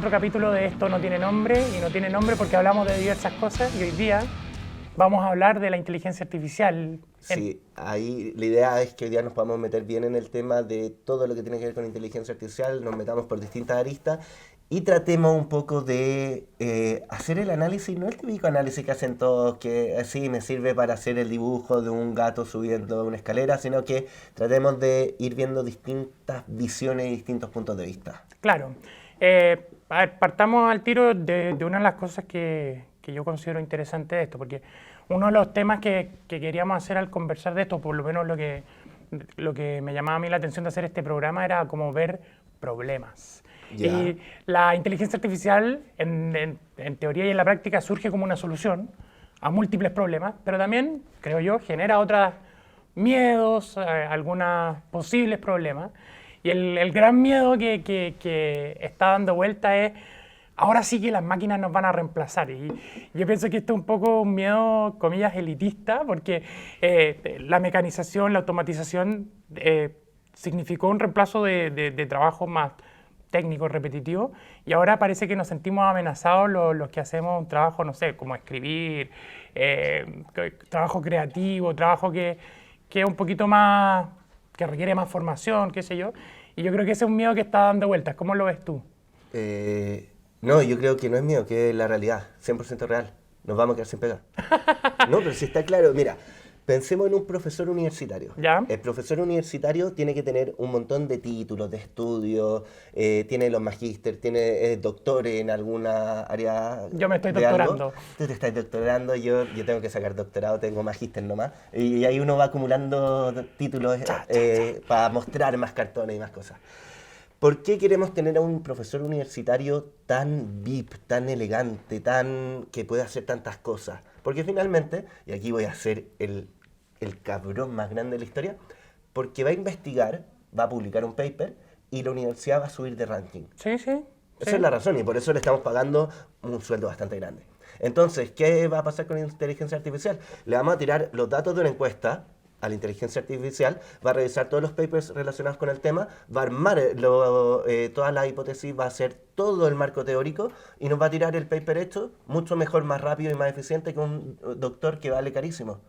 otro capítulo de Esto no tiene nombre, y no tiene nombre porque hablamos de diversas cosas, y hoy día vamos a hablar de la inteligencia artificial. Sí, ahí la idea es que hoy día nos podamos meter bien en el tema de todo lo que tiene que ver con inteligencia artificial, nos metamos por distintas aristas y tratemos un poco de hacer el análisis, no el típico análisis que hacen todos, que así me sirve para hacer el dibujo de un gato subiendo una escalera, sino que tratemos de ir viendo distintas visiones y distintos puntos de vista. Claro. A ver, partamos al tiro de una de las cosas que yo considero interesante de esto, porque uno de los temas que queríamos hacer al conversar de esto, por lo menos lo que me llamaba a mí la atención de hacer este programa, era como ver problemas. Ya. Y la inteligencia artificial, en teoría y en la práctica, surge como una solución a múltiples problemas, pero también, creo yo, genera otros miedos, algunos posibles problemas. Y el gran miedo que está dando vuelta es, ahora sí que las máquinas nos van a reemplazar. Y yo pienso que esto es un poco un miedo, comillas, elitista, porque la mecanización, la automatización significó un reemplazo de trabajos más técnicos, repetitivos, y ahora parece que nos sentimos amenazados los que hacemos un trabajo, no sé, como escribir, trabajo creativo, trabajo que es un poquito más, que requiere más formación, qué sé yo, y yo creo que ese es un miedo que está dando vueltas. ¿Cómo lo ves tú? No, yo creo que no es miedo, que es la realidad, 100% real. Nos vamos a quedar sin pegar. No, pero si está claro, mira, pensemos en un profesor universitario. ¿Ya? El profesor universitario tiene que tener un montón de títulos, de estudios, tiene los magíster, tiene doctor en alguna área. Yo me estoy de algo. doctorando. Tú te estás doctorando, yo tengo que sacar doctorado, tengo magíster nomás. Y ahí uno va acumulando títulos para mostrar más cartones y más cosas. ¿Por qué queremos tener a un profesor universitario tan VIP, tan elegante, que puede hacer tantas cosas? Porque finalmente, y aquí voy a ser el cabrón más grande de la historia, porque va a investigar, va a publicar un paper y la universidad va a subir de ranking. Sí, sí. Esa es la razón y por eso le estamos pagando un sueldo bastante grande. Entonces, ¿qué va a pasar con la inteligencia artificial? Le vamos a tirar los datos de una encuesta a la inteligencia artificial, va a revisar todos los papers relacionados con el tema, va a armar todas las hipótesis, va a hacer todo el marco teórico y nos va a tirar el paper hecho mucho mejor, más rápido y más eficiente que un doctor que vale carísimo.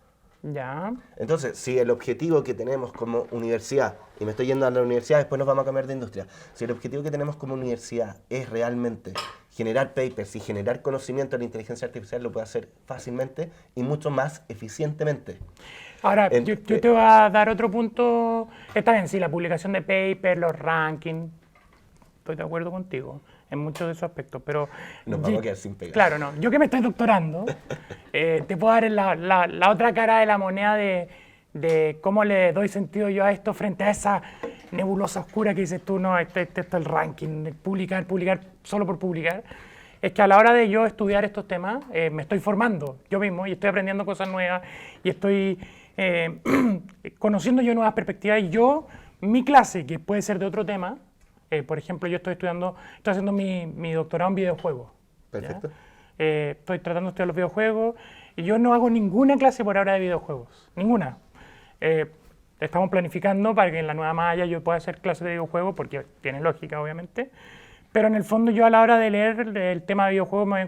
Ya. Entonces, si el objetivo que tenemos como universidad, y me estoy yendo a la universidad, después nos vamos a cambiar de industria, si el objetivo que tenemos como universidad es realmente generar papers y generar conocimiento de la inteligencia artificial, lo puede hacer fácilmente y mucho más eficientemente. Ahora, yo te voy a dar otro punto. Está bien, sí, la publicación de papers, los rankings, estoy de acuerdo contigo en muchos de esos aspectos, pero... Nos vamos a quedar sin pegar. Claro, no. Yo que me estoy doctorando, te puedo dar la otra cara de la moneda de cómo le doy sentido yo a esto frente a esa nebulosa oscura que dices tú, no, esto es el ranking, el publicar solo por publicar. Es que a la hora de yo estudiar estos temas, me estoy formando yo mismo y estoy aprendiendo cosas nuevas y estoy conociendo yo nuevas perspectivas. Y mi clase, que puede ser de otro tema, por ejemplo, yo estoy haciendo mi doctorado en videojuegos. Perfecto. Estoy tratando de estudiar los videojuegos y yo no hago ninguna clase por ahora de videojuegos, ninguna. Estamos planificando para que en la nueva malla yo pueda hacer clases de videojuegos, porque tiene lógica, obviamente, pero en el fondo yo a la hora de leer el tema de videojuegos me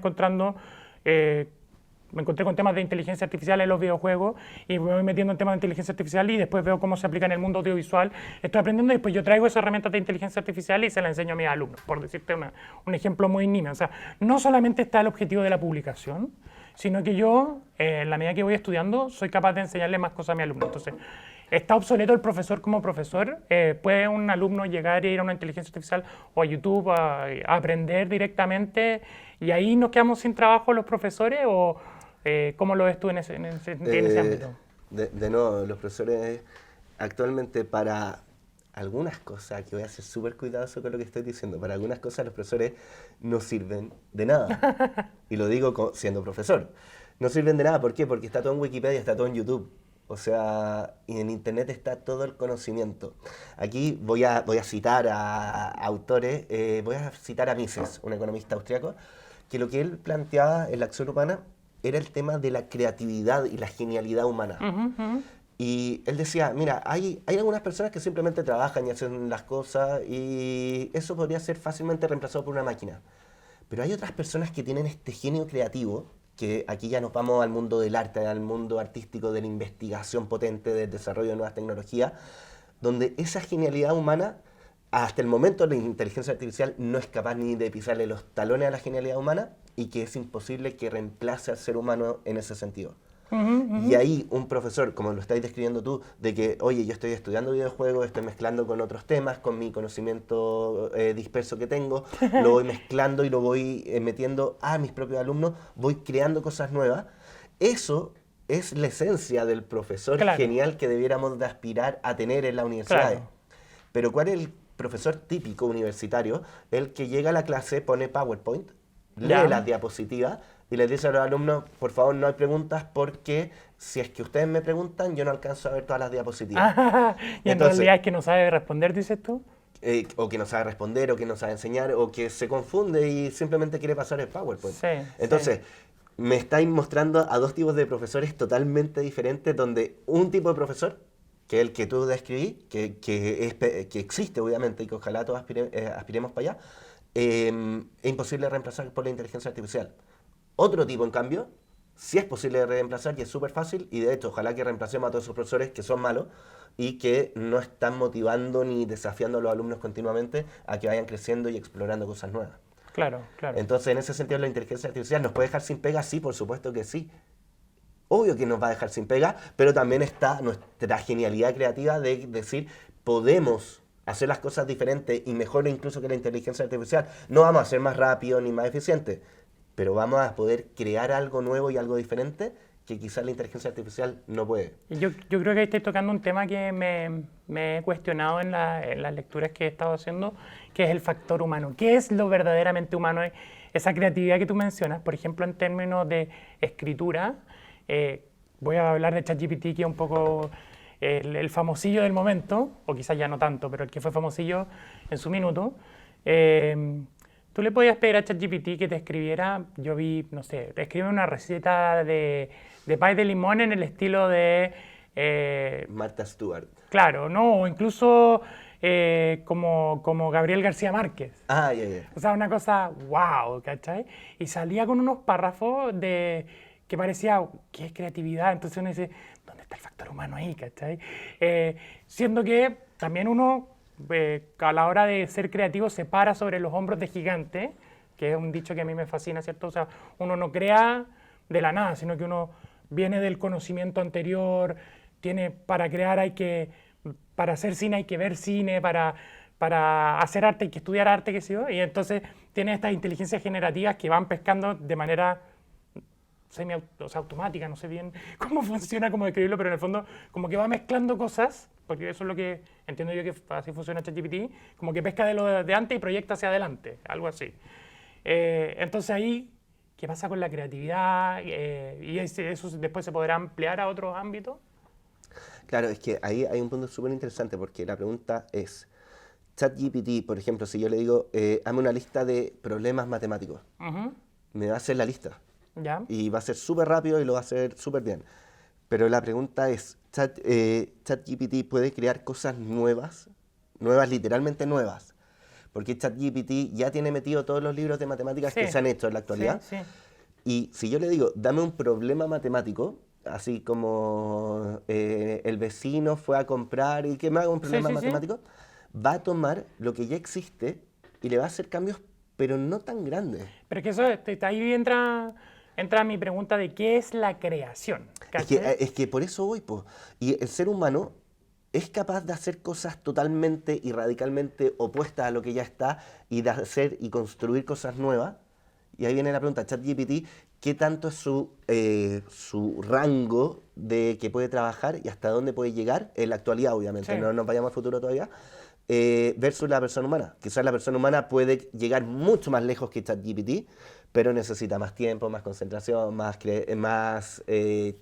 encontré con temas de inteligencia artificial en los videojuegos y me voy metiendo en temas de inteligencia artificial y después veo cómo se aplica en el mundo audiovisual. Estoy aprendiendo y después yo traigo esas herramientas de inteligencia artificial y se las enseño a mis alumnos, por decirte un ejemplo muy nimio. O sea, no solamente está el objetivo de la publicación, sino que yo, en la medida que voy estudiando, soy capaz de enseñarle más cosas a mis alumnos. Entonces, ¿está obsoleto el profesor como profesor? ¿Puede un alumno llegar e ir a una inteligencia artificial o a YouTube a aprender directamente y ahí nos quedamos sin trabajo los profesores? ¿O cómo lo ves tú en ese ámbito? De nuevo, los profesores actualmente para algunas cosas, que voy a ser súper cuidadoso con lo que estoy diciendo, para algunas cosas los profesores no sirven de nada. Y lo digo siendo profesor. No sirven de nada, ¿por qué? Porque está todo en Wikipedia, está todo en YouTube. O sea, y en Internet está todo el conocimiento. Aquí voy a citar a autores, voy a citar a Mises, un economista austriaco, que lo que él planteaba en la acción humana era el tema de la creatividad y la genialidad humana. Y él decía, mira, hay algunas personas que simplemente trabajan y hacen las cosas y eso podría ser fácilmente reemplazado por una máquina. Pero hay otras personas que tienen este genio creativo, que aquí ya nos vamos al mundo del arte, al mundo artístico, de la investigación potente, del desarrollo de nuevas tecnologías, donde esa genialidad humana, hasta el momento la inteligencia artificial no es capaz ni de pisarle los talones a la genialidad humana y que es imposible que reemplace al ser humano en ese sentido. Y ahí un profesor, como lo estáis describiendo tú, de que, oye, yo estoy estudiando videojuegos, estoy mezclando con otros temas, con mi conocimiento disperso que tengo, lo voy mezclando y lo voy metiendo a mis propios alumnos, voy creando cosas nuevas. Eso es la esencia del profesor genial que debiéramos de aspirar a tener en la universidad. Pero ¿cuál es el profesor típico universitario? El que llega a la clase, pone PowerPoint, lee las diapositivas, y les dice a los alumnos, por favor, no hay preguntas porque si es que ustedes me preguntan, yo no alcanzo a ver todas las diapositivas. Y entonces, en realidad es que no sabe responder, dices tú. O que no sabe responder, o que no sabe enseñar, o que se confunde y simplemente quiere pasar el PowerPoint. Sí, entonces, me estáis mostrando a dos tipos de profesores totalmente diferentes, donde un tipo de profesor, que es el que tú describí, que existe obviamente y que ojalá todos aspiremos para allá, es imposible de reemplazar por la inteligencia artificial. Otro tipo, en cambio, sí es posible de reemplazar y es súper fácil, y de hecho, ojalá que reemplacemos a todos esos profesores que son malos y que no están motivando ni desafiando a los alumnos continuamente a que vayan creciendo y explorando cosas nuevas. Claro, claro. Entonces, en ese sentido, la inteligencia artificial nos puede dejar sin pega, sí, por supuesto que sí. Obvio que nos va a dejar sin pega, pero también está nuestra genialidad creativa de decir, podemos hacer las cosas diferentes y mejor incluso que la inteligencia artificial. No vamos a ser más rápidos ni más eficientes, pero vamos a poder crear algo nuevo y algo diferente que quizás la inteligencia artificial no puede. Yo creo que estoy tocando un tema que me he cuestionado en las lecturas que he estado haciendo, que es el factor humano. ¿Qué es lo verdaderamente humano? Esa creatividad que tú mencionas, por ejemplo, en términos de escritura, voy a hablar de ChatGPT, que es un poco el famosillo del momento, o quizás ya no tanto, pero el que fue famosillo en su minuto. Tú le podías pedir a ChatGPT que te escribiera, yo vi, no sé, escribe una receta de pie de limón en el estilo de... Martha Stewart. Claro, ¿no? O incluso como Gabriel García Márquez. Ah, ya. O sea, una cosa, wow, ¿cachai? Y salía con unos párrafos que parecía, ¿qué creatividad? Entonces uno dice, ¿dónde está el factor humano ahí, cachai? Siendo que también uno... a la hora de ser creativo se para sobre los hombros de gigante, que es un dicho que a mí me fascina, ¿cierto? O sea, uno no crea de la nada, sino que uno viene del conocimiento anterior, para crear para hacer cine hay que ver cine, para hacer arte hay que estudiar arte, qué sé yo, y entonces tiene estas inteligencias generativas que van pescando de manera automática, no sé bien cómo funciona, cómo describirlo, pero en el fondo como que va mezclando cosas, porque eso es lo que entiendo yo que así funciona ChatGPT, como que pesca de lo de antes y proyecta hacia adelante, algo así. Entonces ahí, ¿qué pasa con la creatividad? ¿Y eso después se podrá ampliar a otros ámbitos? Claro, es que ahí hay un punto súper interesante, porque la pregunta es, ChatGPT, por ejemplo, si yo le digo, hazme una lista de problemas matemáticos, me va a hacer la lista. ¿Ya? Y va a ser súper rápido y lo va a hacer súper bien. Pero la pregunta es, ¿ChatGPT puede crear cosas nuevas? Nuevas, literalmente nuevas. Porque ChatGPT ya tiene metido todos los libros de matemáticas que se han hecho en la actualidad. Sí. Y si yo le digo, dame un problema matemático, así como el vecino fue a comprar y que me haga un problema matemático, va a tomar lo que ya existe y le va a hacer cambios, pero no tan grandes. Pero es que ahí entra mi pregunta de qué es la creación. Es que por eso voy, po. Y el ser humano es capaz de hacer cosas totalmente y radicalmente opuestas a lo que ya está y de hacer y construir cosas nuevas. Y ahí viene la pregunta, ChatGPT, ¿qué tanto es su rango de que puede trabajar y hasta dónde puede llegar? En la actualidad, obviamente, no nos vayamos al futuro todavía, versus la persona humana. Quizás la persona humana puede llegar mucho más lejos que ChatGPT, pero necesita más tiempo, más concentración, más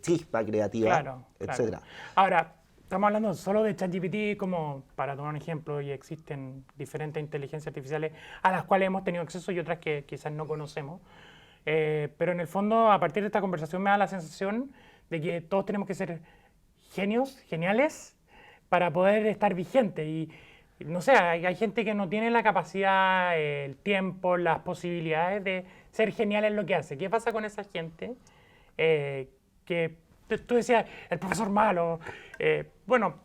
chispa creativa, etc. Ahora, estamos hablando solo de ChatGPT como, para tomar un ejemplo, y existen diferentes inteligencias artificiales a las cuales hemos tenido acceso y otras que quizás no conocemos. Pero en el fondo, a partir de esta conversación me da la sensación de que todos tenemos que ser genios, geniales, para poder estar vigentes. Y no sé, hay gente que no tiene la capacidad, el tiempo, las posibilidades de ser genial en lo que hace. ¿Qué pasa con esa gente? Que tú decías, el profesor malo. Bueno,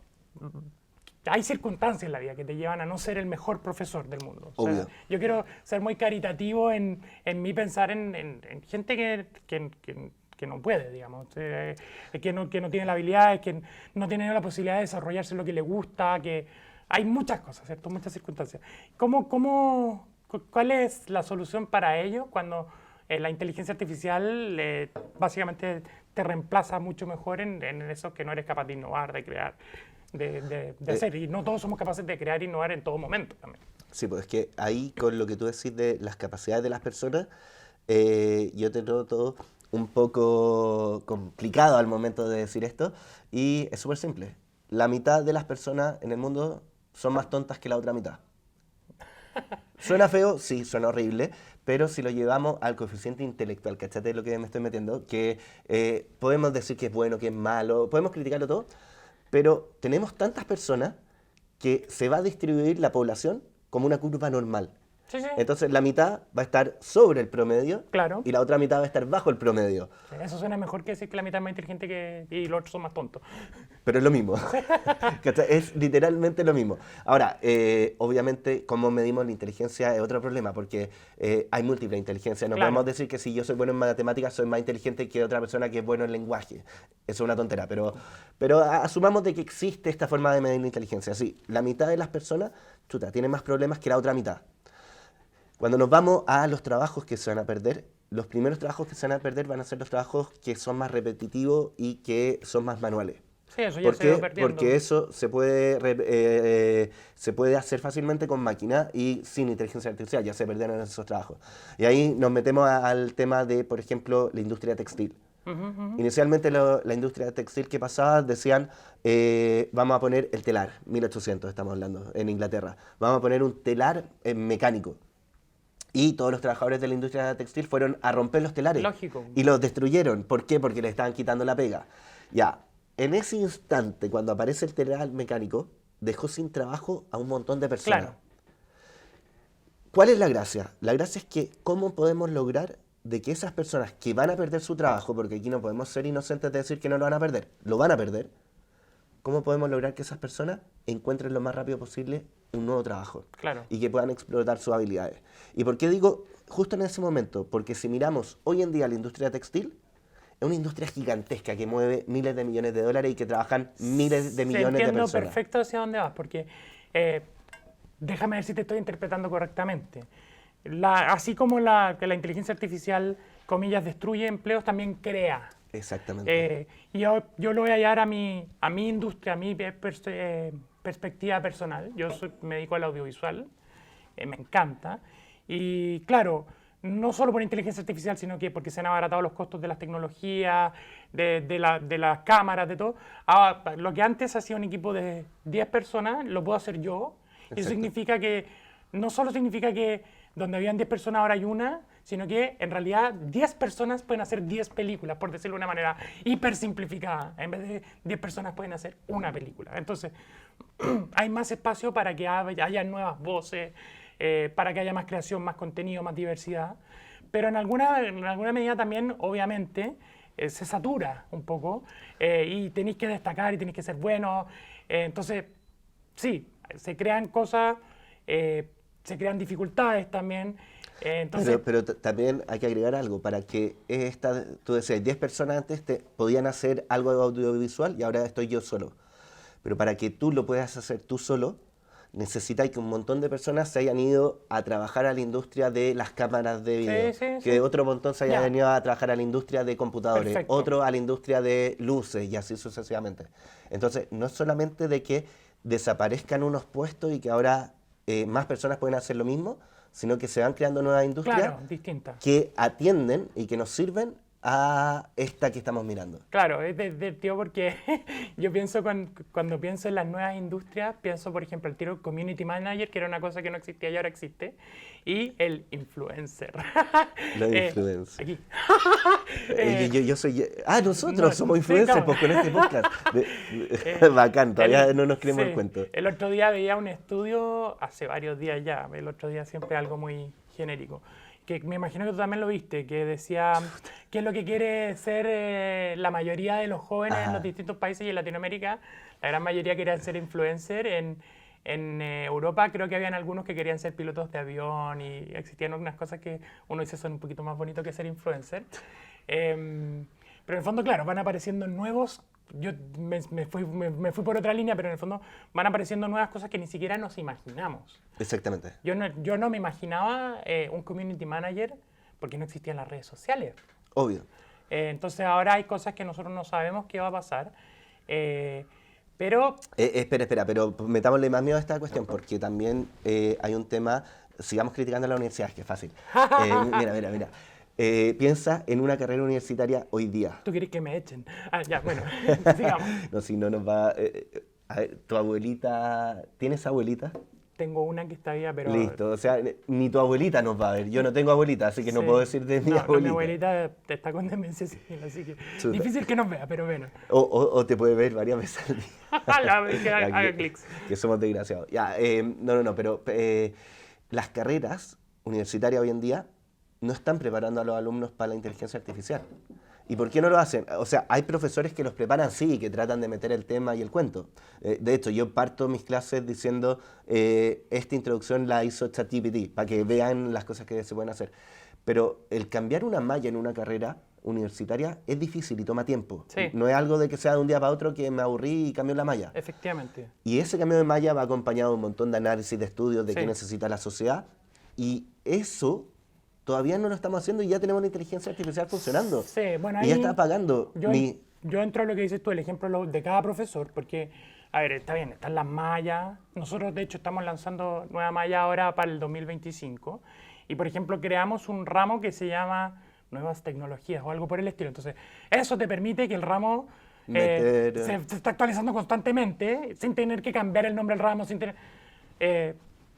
hay circunstancias en la vida que te llevan a no ser el mejor profesor del mundo. O sea, Obvio. yo quiero ser muy caritativo en mi pensar en gente que no puede, digamos, que no tiene la habilidad, que no tiene la posibilidad de desarrollarse en lo que le gusta, que hay muchas cosas, ¿cierto? Muchas circunstancias. ¿Cuál es la solución para ello cuando la inteligencia artificial básicamente te reemplaza mucho mejor en eso que no eres capaz de innovar, de crear, de hacer? Y no todos somos capaces de crear e innovar en todo momento también. Sí, pues es que ahí con lo que tú decís de las capacidades de las personas, yo te noto un poco complicado al momento de decir esto y es súper simple. La mitad de las personas en el mundo son más tontas que la otra mitad. Suena feo, sí, suena horrible, pero si lo llevamos al coeficiente intelectual, ¿cachate lo que me estoy metiendo? Que podemos decir que es bueno, que es malo, podemos criticarlo todo, pero tenemos tantas personas que se va a distribuir la población como una curva normal. Sí, sí. Entonces la mitad va a estar sobre el promedio Claro. y la otra mitad va a estar bajo el promedio. Eso suena mejor que decir que la mitad es más inteligente y los otros son más tontos. Pero es lo mismo. ¿Cachai? Es literalmente lo mismo. Ahora, obviamente, cómo medimos la inteligencia es otro problema, porque hay múltiple inteligencia. No Claro. podemos decir que si yo soy bueno en matemáticas, soy más inteligente que otra persona que es bueno en lenguaje. Eso es una tontera, pero asumamos de que existe esta forma de medir la inteligencia. Sí, la mitad de las personas, chuta, tienen más problemas que la otra mitad. Cuando nos vamos a los trabajos que se van a perder, los primeros trabajos que se van a perder van a ser los trabajos que son más repetitivos y que son más manuales. Sí, eso ya ¿Por se va qué? perdiendo. Porque eso se puede hacer fácilmente con máquina y sin inteligencia artificial, ya se perdieron esos trabajos. Y ahí nos metemos al tema de, por ejemplo, la industria textil. Inicialmente la industria textil que pasaba decían, vamos a poner el telar, 1800 estamos hablando, en Inglaterra. Vamos a poner un telar mecánico. Y todos los trabajadores de la industria textil fueron a romper los telares. Lógico. Y los destruyeron. ¿Por qué? Porque le estaban quitando la pega. Ya, en ese instante, cuando aparece el telar mecánico, dejó sin trabajo a un montón de personas. Claro. ¿Cuál es la gracia? La gracia es que cómo podemos lograr de que esas personas que van a perder su trabajo, porque aquí no podemos ser inocentes de decir que no lo van a perder, lo van a perder, ¿cómo podemos lograr que esas personas encuentren lo más rápido posible un nuevo trabajo? Claro. Y que puedan explotar sus habilidades. ¿Y por qué digo justo en ese momento? Porque si miramos hoy en día la industria textil, es una industria gigantesca que mueve miles de millones de dólares y que trabajan miles de millones de Entiendo personas. perfecto hacia dónde vas, porque déjame ver si te estoy interpretando correctamente. Así como que la inteligencia artificial, comillas, destruye empleos, también crea. Exactamente. Y yo lo voy a hallar a mi industria, a mi perspectiva personal. Me dedico al audiovisual, me encanta. Y claro, no solo por inteligencia artificial, sino que porque se han abaratado los costos de las tecnologías, de las cámaras, de todo. Ahora, lo que antes hacía un equipo de 10 personas, lo puedo hacer yo. Y eso significa que, no solo significa que donde habían 10 personas ahora hay una, sino que en realidad 10 personas pueden hacer 10 películas, por decirlo de una manera hiper simplificada. En vez de 10 personas pueden hacer una película. Entonces, hay más espacio para que haya nuevas voces, para que haya más creación, más contenido, más diversidad. Pero en alguna medida también, obviamente, se satura un poco y tenéis que destacar y tenéis que ser buenos. Entonces, sí, se crean cosas, se crean dificultades también. Entonces, Pero también hay que agregar algo, para que tú decías, 10 personas antes podían hacer algo de audiovisual y ahora estoy yo solo. Pero para que tú lo puedas hacer tú solo, necesitas que un montón de personas se hayan ido a trabajar a la industria de las cámaras de video, que otro montón se haya venido a trabajar a la industria de computadores, Perfecto. otro a la industria de luces y así sucesivamente. Entonces, no es solamente de que desaparezcan unos puestos y que ahora más personas pueden hacer lo mismo, sino que se van creando nuevas industrias claro, distinta. que atienden y que nos sirven a esta que estamos mirando. Claro, es divertido porque yo pienso cuando pienso en las nuevas industrias, pienso por ejemplo el tiro community manager, que era una cosa que no existía y ahora existe, y el influencer. Los influencers. Aquí. Yo soy... nosotros no, somos sí, influencers claro. pues, con este podcast. Bacán, todavía no nos creemos Sí, el cuento. el otro día veía un estudio, hace varios días ya, el otro día siempre algo muy genérico, que me imagino que tú también lo viste, que decía qué es lo que quiere ser la mayoría de los jóvenes en los distintos países y en Latinoamérica. La gran mayoría querían ser influencer. En Europa creo que habían algunos que querían ser pilotos de avión y existían algunas cosas que uno dice son un poquito más bonitos que ser influencer. Pero en el fondo, claro, van apareciendo nuevos. Yo me fui por otra línea, pero en el fondo van apareciendo nuevas cosas que ni siquiera nos imaginamos. Exactamente. Yo no me imaginaba un community manager porque no existían las redes sociales. Obvio. Entonces ahora hay cosas que nosotros no sabemos qué va a pasar. Pero Espera, pero metámosle más miedo a esta cuestión, porque también hay un tema, sigamos criticando a la universidad, que es fácil. Mira. Piensa en una carrera universitaria hoy día. tú quieres que me echen. Ya, bueno, sigamos. No, si no nos va... a ver, tu abuelita... ¿Tienes abuelita? Tengo una que está viva, pero... Listo, o sea, ni tu abuelita nos va a ver. Yo no tengo abuelita, así que no Sí. puedo decir de mi No, abuelita. mi abuelita está con demencia senil, así que Chuta. difícil que nos vea, pero bueno. O te puede ver varias veces al día. Que haga clics. Que somos desgraciados. Ya, pero las carreras universitarias hoy en día no están preparando a los alumnos para la inteligencia artificial. ¿Y por qué no lo hacen? O sea, hay profesores que los preparan, sí, que tratan de meter el tema y el cuento. De hecho, yo parto mis clases diciendo, esta introducción la hizo ChatGPT, para que vean las cosas que se pueden hacer. Pero el cambiar una malla en una carrera universitaria es difícil y toma tiempo. Sí. No es algo de que sea de un día para otro que me aburrí y cambió la malla. Efectivamente. Y ese cambio de malla va acompañado de un montón de análisis, de estudios de Sí. qué necesita la sociedad. Y eso todavía no lo estamos haciendo y ya tenemos la inteligencia artificial funcionando. Sí, bueno, Y ya ahí está pagando yo entro a lo que dices tú, el ejemplo de cada profesor, porque, a ver, está bien, están las mallas. Nosotros, de hecho, estamos lanzando nueva malla ahora para el 2025. Y, por ejemplo, creamos un ramo que se llama Nuevas Tecnologías o algo por el estilo. Entonces, eso te permite que el ramo se está actualizando constantemente, sin tener que cambiar el nombre del ramo, sin tener...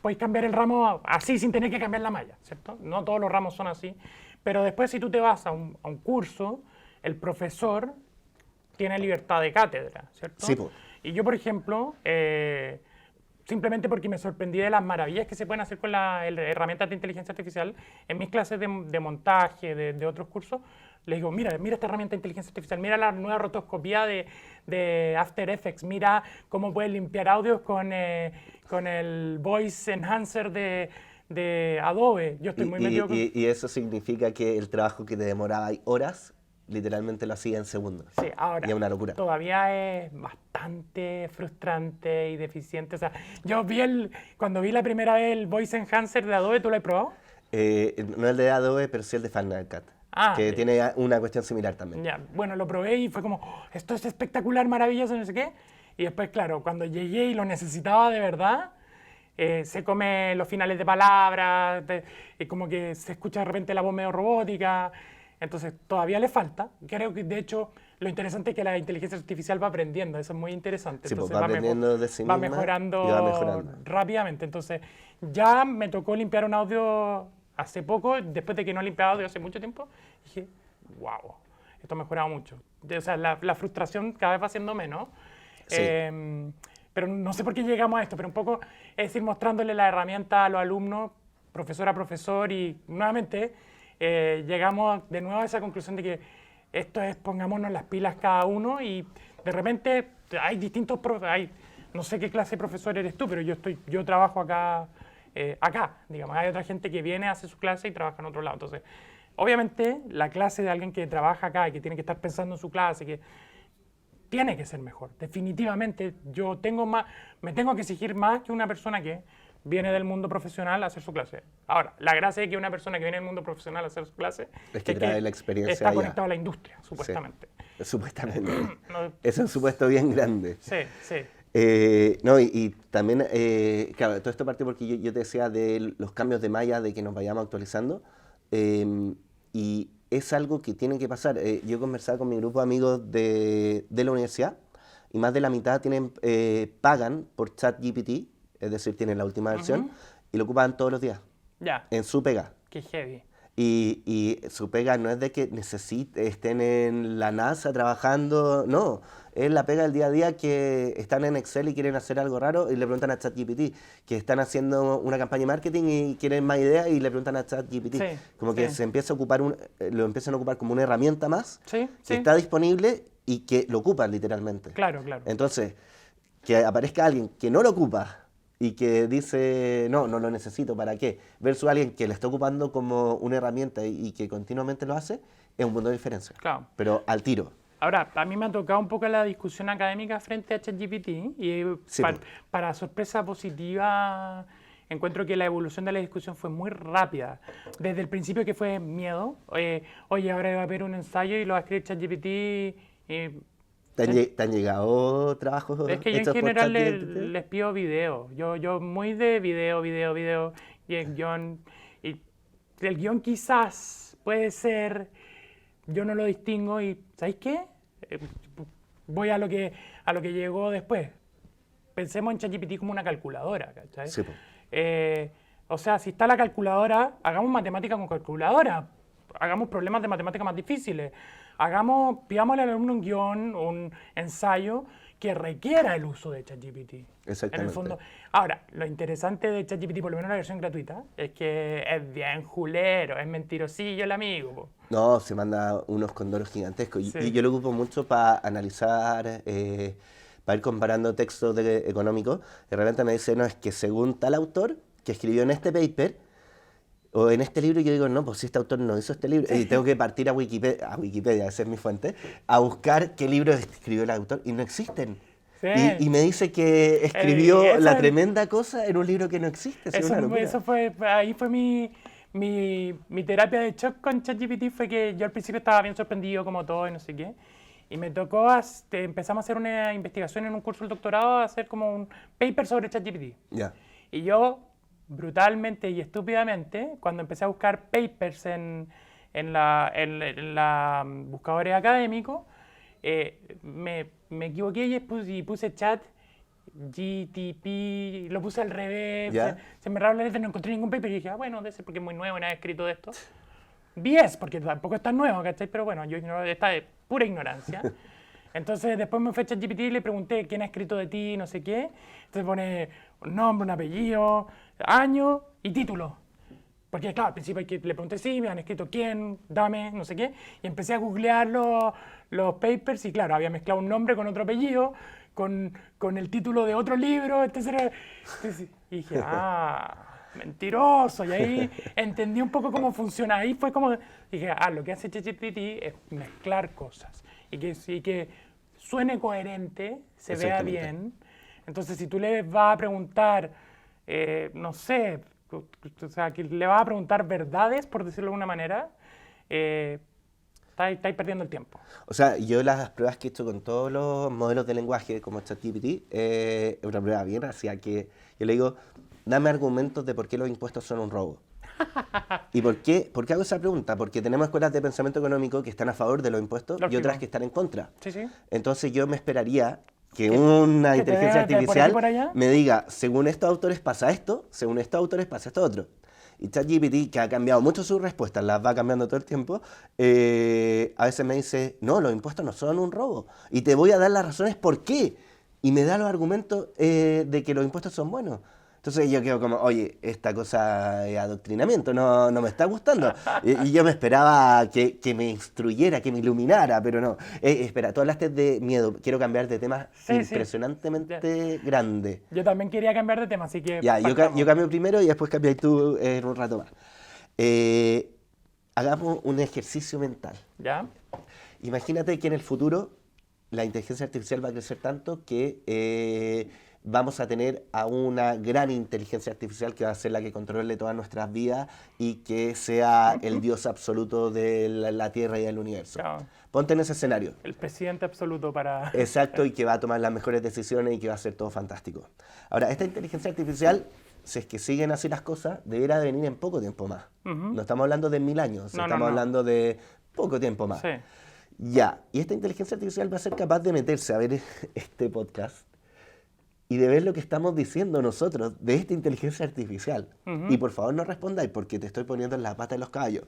Puedes cambiar el ramo así sin tener que cambiar la malla, ¿cierto? No todos los ramos son así, pero después si tú te vas a un curso, el profesor tiene libertad de cátedra, ¿cierto? Sí, po. Y yo, por ejemplo, simplemente porque me sorprendí de las maravillas que se pueden hacer con las herramientas de inteligencia artificial, en mis clases de montaje, de otros cursos, les digo, mira esta herramienta de inteligencia artificial, mira la nueva rotoscopía de After Effects, mira cómo puedes limpiar audios con el Voice Enhancer de Adobe. Yo estoy muy metido con... y eso significa que el trabajo que te demoraba horas, literalmente lo hacía en segundos. Sí, ahora, Y es una locura. todavía es bastante frustrante y deficiente. O sea, cuando vi la primera vez el Voice Enhancer de Adobe, ¿tú lo has probado? No el de Adobe, pero sí el de Final Cut. Que sí. tiene una cuestión similar también. Ya, bueno, lo probé y fue como, "Oh, esto es espectacular, maravilloso, no sé qué". Y después, claro, cuando llegué y lo necesitaba de verdad, se come los finales de palabras, y como que se escucha de repente la voz medio robótica. Entonces, todavía le falta. Creo que, de hecho, lo interesante es que la inteligencia artificial va aprendiendo. Eso es muy interesante. Sí, pues, Entonces, va aprendiendo de sí misma va mejorando, y va mejorando. rápidamente. Entonces, ya me tocó limpiar un audio hace poco, después de que no limpiaba audio hace mucho tiempo. Dije, wow, esto ha mejorado mucho. O sea, la frustración cada vez va siendo menos. Sí. Pero no sé por qué llegamos a esto, pero un poco es ir mostrándole la herramienta a los alumnos, profesor a profesor, y nuevamente llegamos de nuevo a esa conclusión de que esto es pongámonos las pilas cada uno y de repente hay distintos no sé qué clase de profesor eres tú, pero yo trabajo acá, digamos, hay otra gente que viene, hace su clase y trabaja en otro lado. Entonces, obviamente, la clase de alguien que trabaja acá y que tiene que estar pensando en su clase, que tiene que ser mejor. Definitivamente, me tengo que exigir más que una persona que viene del mundo profesional a hacer su clase. Ahora, la gracia de que una persona que viene del mundo profesional a hacer su clase es que trae la experiencia está allá. conectado a la industria, supuestamente. Sí, supuestamente. No, Es un supuesto bien grande. sí, sí. No, y también, claro, todo esto parte porque yo te decía de los cambios de malla, de que nos vayamos actualizando, y es algo que tiene que pasar. Yo he conversado con mi grupo de amigos de la universidad y más de la mitad pagan por ChatGPT, es decir, tienen la última versión y lo ocupan todos los días Ya, en su pega. qué heavy. Y su pega no es de que estén en la NASA trabajando, no. Es la pega del día a día que están en Excel y quieren hacer algo raro y le preguntan a ChatGPT. Que están haciendo una campaña de marketing y quieren más ideas y le preguntan a ChatGPT. Sí, Como que sí. se empieza a ocupar lo empiezan a ocupar como una herramienta más Sí, que sí. está disponible y que lo ocupan literalmente. Claro, claro. Entonces, que aparezca alguien que no lo ocupa y que dice, no lo necesito, ¿para qué? Versus alguien que lo está ocupando como una herramienta y que continuamente lo hace, es un punto de diferencia. Claro. Pero al tiro. Ahora, a mí me ha tocado un poco la discusión académica frente a ChatGPT y Sí, pues. para sorpresa positiva encuentro que la evolución de la discusión fue muy rápida. Desde el principio que fue miedo, oye, ahora va a haber un ensayo y lo va a escribir ChatGPT. ¿Te han llegado trabajos Es que yo en hechos por general ChatGPT? les pido video. Yo muy de video y el guión. Y el guión quizás puede ser, yo no lo distingo y ¿sabéis qué? Voy a lo que llegó después. Pensemos en ChatGPT como una calculadora, ¿cachai? Sí, pues. O sea, si está la calculadora, hagamos matemática con calculadora. Hagamos problemas de matemática más difíciles. Pidámosle al alumno un guión, un ensayo que requiera el uso de ChatGPT. Exactamente. En el fondo. Ahora, lo interesante de ChatGPT, por lo menos la versión gratuita, es que es bien julero, es mentirosillo el amigo. Po. No, se manda unos condoros gigantescos. Sí. Y yo lo ocupo mucho para analizar, para ir comparando textos económicos. De repente me dice, no, es que según tal autor que escribió en este paper, o en este libro, yo digo, no, pues si este autor no hizo este libro, y tengo que partir a Wikipedia, esa es mi fuente, a buscar qué libro escribió el autor, y no existen. Sí. Y me dice que escribió Eso la es- tremenda cosa en un libro que no existe. Es una locura. Ahí fue mi terapia de shock con ChatGPT, fue que yo al principio estaba bien sorprendido como todo y no sé qué. Y me tocó, empezamos a hacer una investigación en un curso del doctorado, a hacer como un paper sobre ChatGPT. Ya. Y yo, brutalmente y estúpidamente, cuando empecé a buscar papers en la buscadores académicos, me equivoqué y puse chat GTP, lo puse al revés, ¿Ya? se me erraron las letras, no encontré ningún paper y dije, bueno, debe ser porque es muy nuevo y nadie ha escrito de esto. 10, porque tampoco es tan nuevo, ¿cachai? Pero bueno, yo ignoro, esta es pura ignorancia. Entonces después me fui a ChatGPT y le pregunté quién ha escrito de ti, no sé qué. Entonces pone un nombre, un apellido, año y título. Porque claro, al principio le pregunté sí, me han escrito quién, dame, no sé qué. Y empecé a googlear los papers y claro, había mezclado un nombre con otro apellido, con el título de otro libro. Entonces y dije, mentiroso. Y ahí entendí un poco cómo funciona. Ahí fue como, dije, lo que hace ChatGPT es mezclar cosas. Y que suene coherente, se vea Exactamente. bien. Entonces, si tú le vas a preguntar, no sé, o sea, que le vas a preguntar verdades, por decirlo de alguna manera, estáis perdiendo el tiempo. O sea, yo las pruebas que he hecho con todos los modelos de lenguaje, como ChatGPT, es una prueba bien hacia que yo le digo, dame argumentos de por qué los impuestos son un robo. ¿Y por qué hago esa pregunta? Porque tenemos escuelas de pensamiento económico que están a favor de los impuestos Lógico. y otras que están en contra. Sí, sí. Entonces yo me esperaría que una que te inteligencia vea de por aquí artificial por allá. me diga, según estos autores pasa esto, según estos autores pasa esto otro. Y ChatGPT, que ha cambiado mucho sus respuestas, las va cambiando todo el tiempo, a veces me dice, no, los impuestos no son un robo. Y te voy a dar las razones por qué. Y me da los argumentos de que los impuestos son buenos. Entonces yo quedo como, oye, esta cosa es adoctrinamiento, no me está gustando. Y yo me esperaba que me instruyera, que me iluminara, pero no. Espera, tú hablaste de miedo, quiero cambiar de tema Sí, sí. impresionantemente grande. Yo también quería cambiar de tema, así que Ya, yo partamos. cambio primero y después cambias tú en un rato más. Hagamos un ejercicio mental. ¿Ya? Imagínate que en el futuro la inteligencia artificial va a crecer tanto que vamos a tener a una gran inteligencia artificial que va a ser la que controle todas nuestras vidas y que sea el dios absoluto de la Tierra y del universo. Claro. Ponte en ese escenario. El presidente absoluto para... Exacto, y que va a tomar las mejores decisiones y que va a ser todo fantástico. Ahora, esta inteligencia artificial, si es que siguen así las cosas, deberá de venir en poco tiempo más. No estamos hablando de 1000 años, No, estamos no. hablando de poco tiempo más. Sí. Ya, y esta inteligencia artificial va a ser capaz de meterse a ver este podcast y de ver lo que estamos diciendo nosotros de esta inteligencia artificial. Y por favor no respondáis porque te estoy poniendo en la pata de los caballos.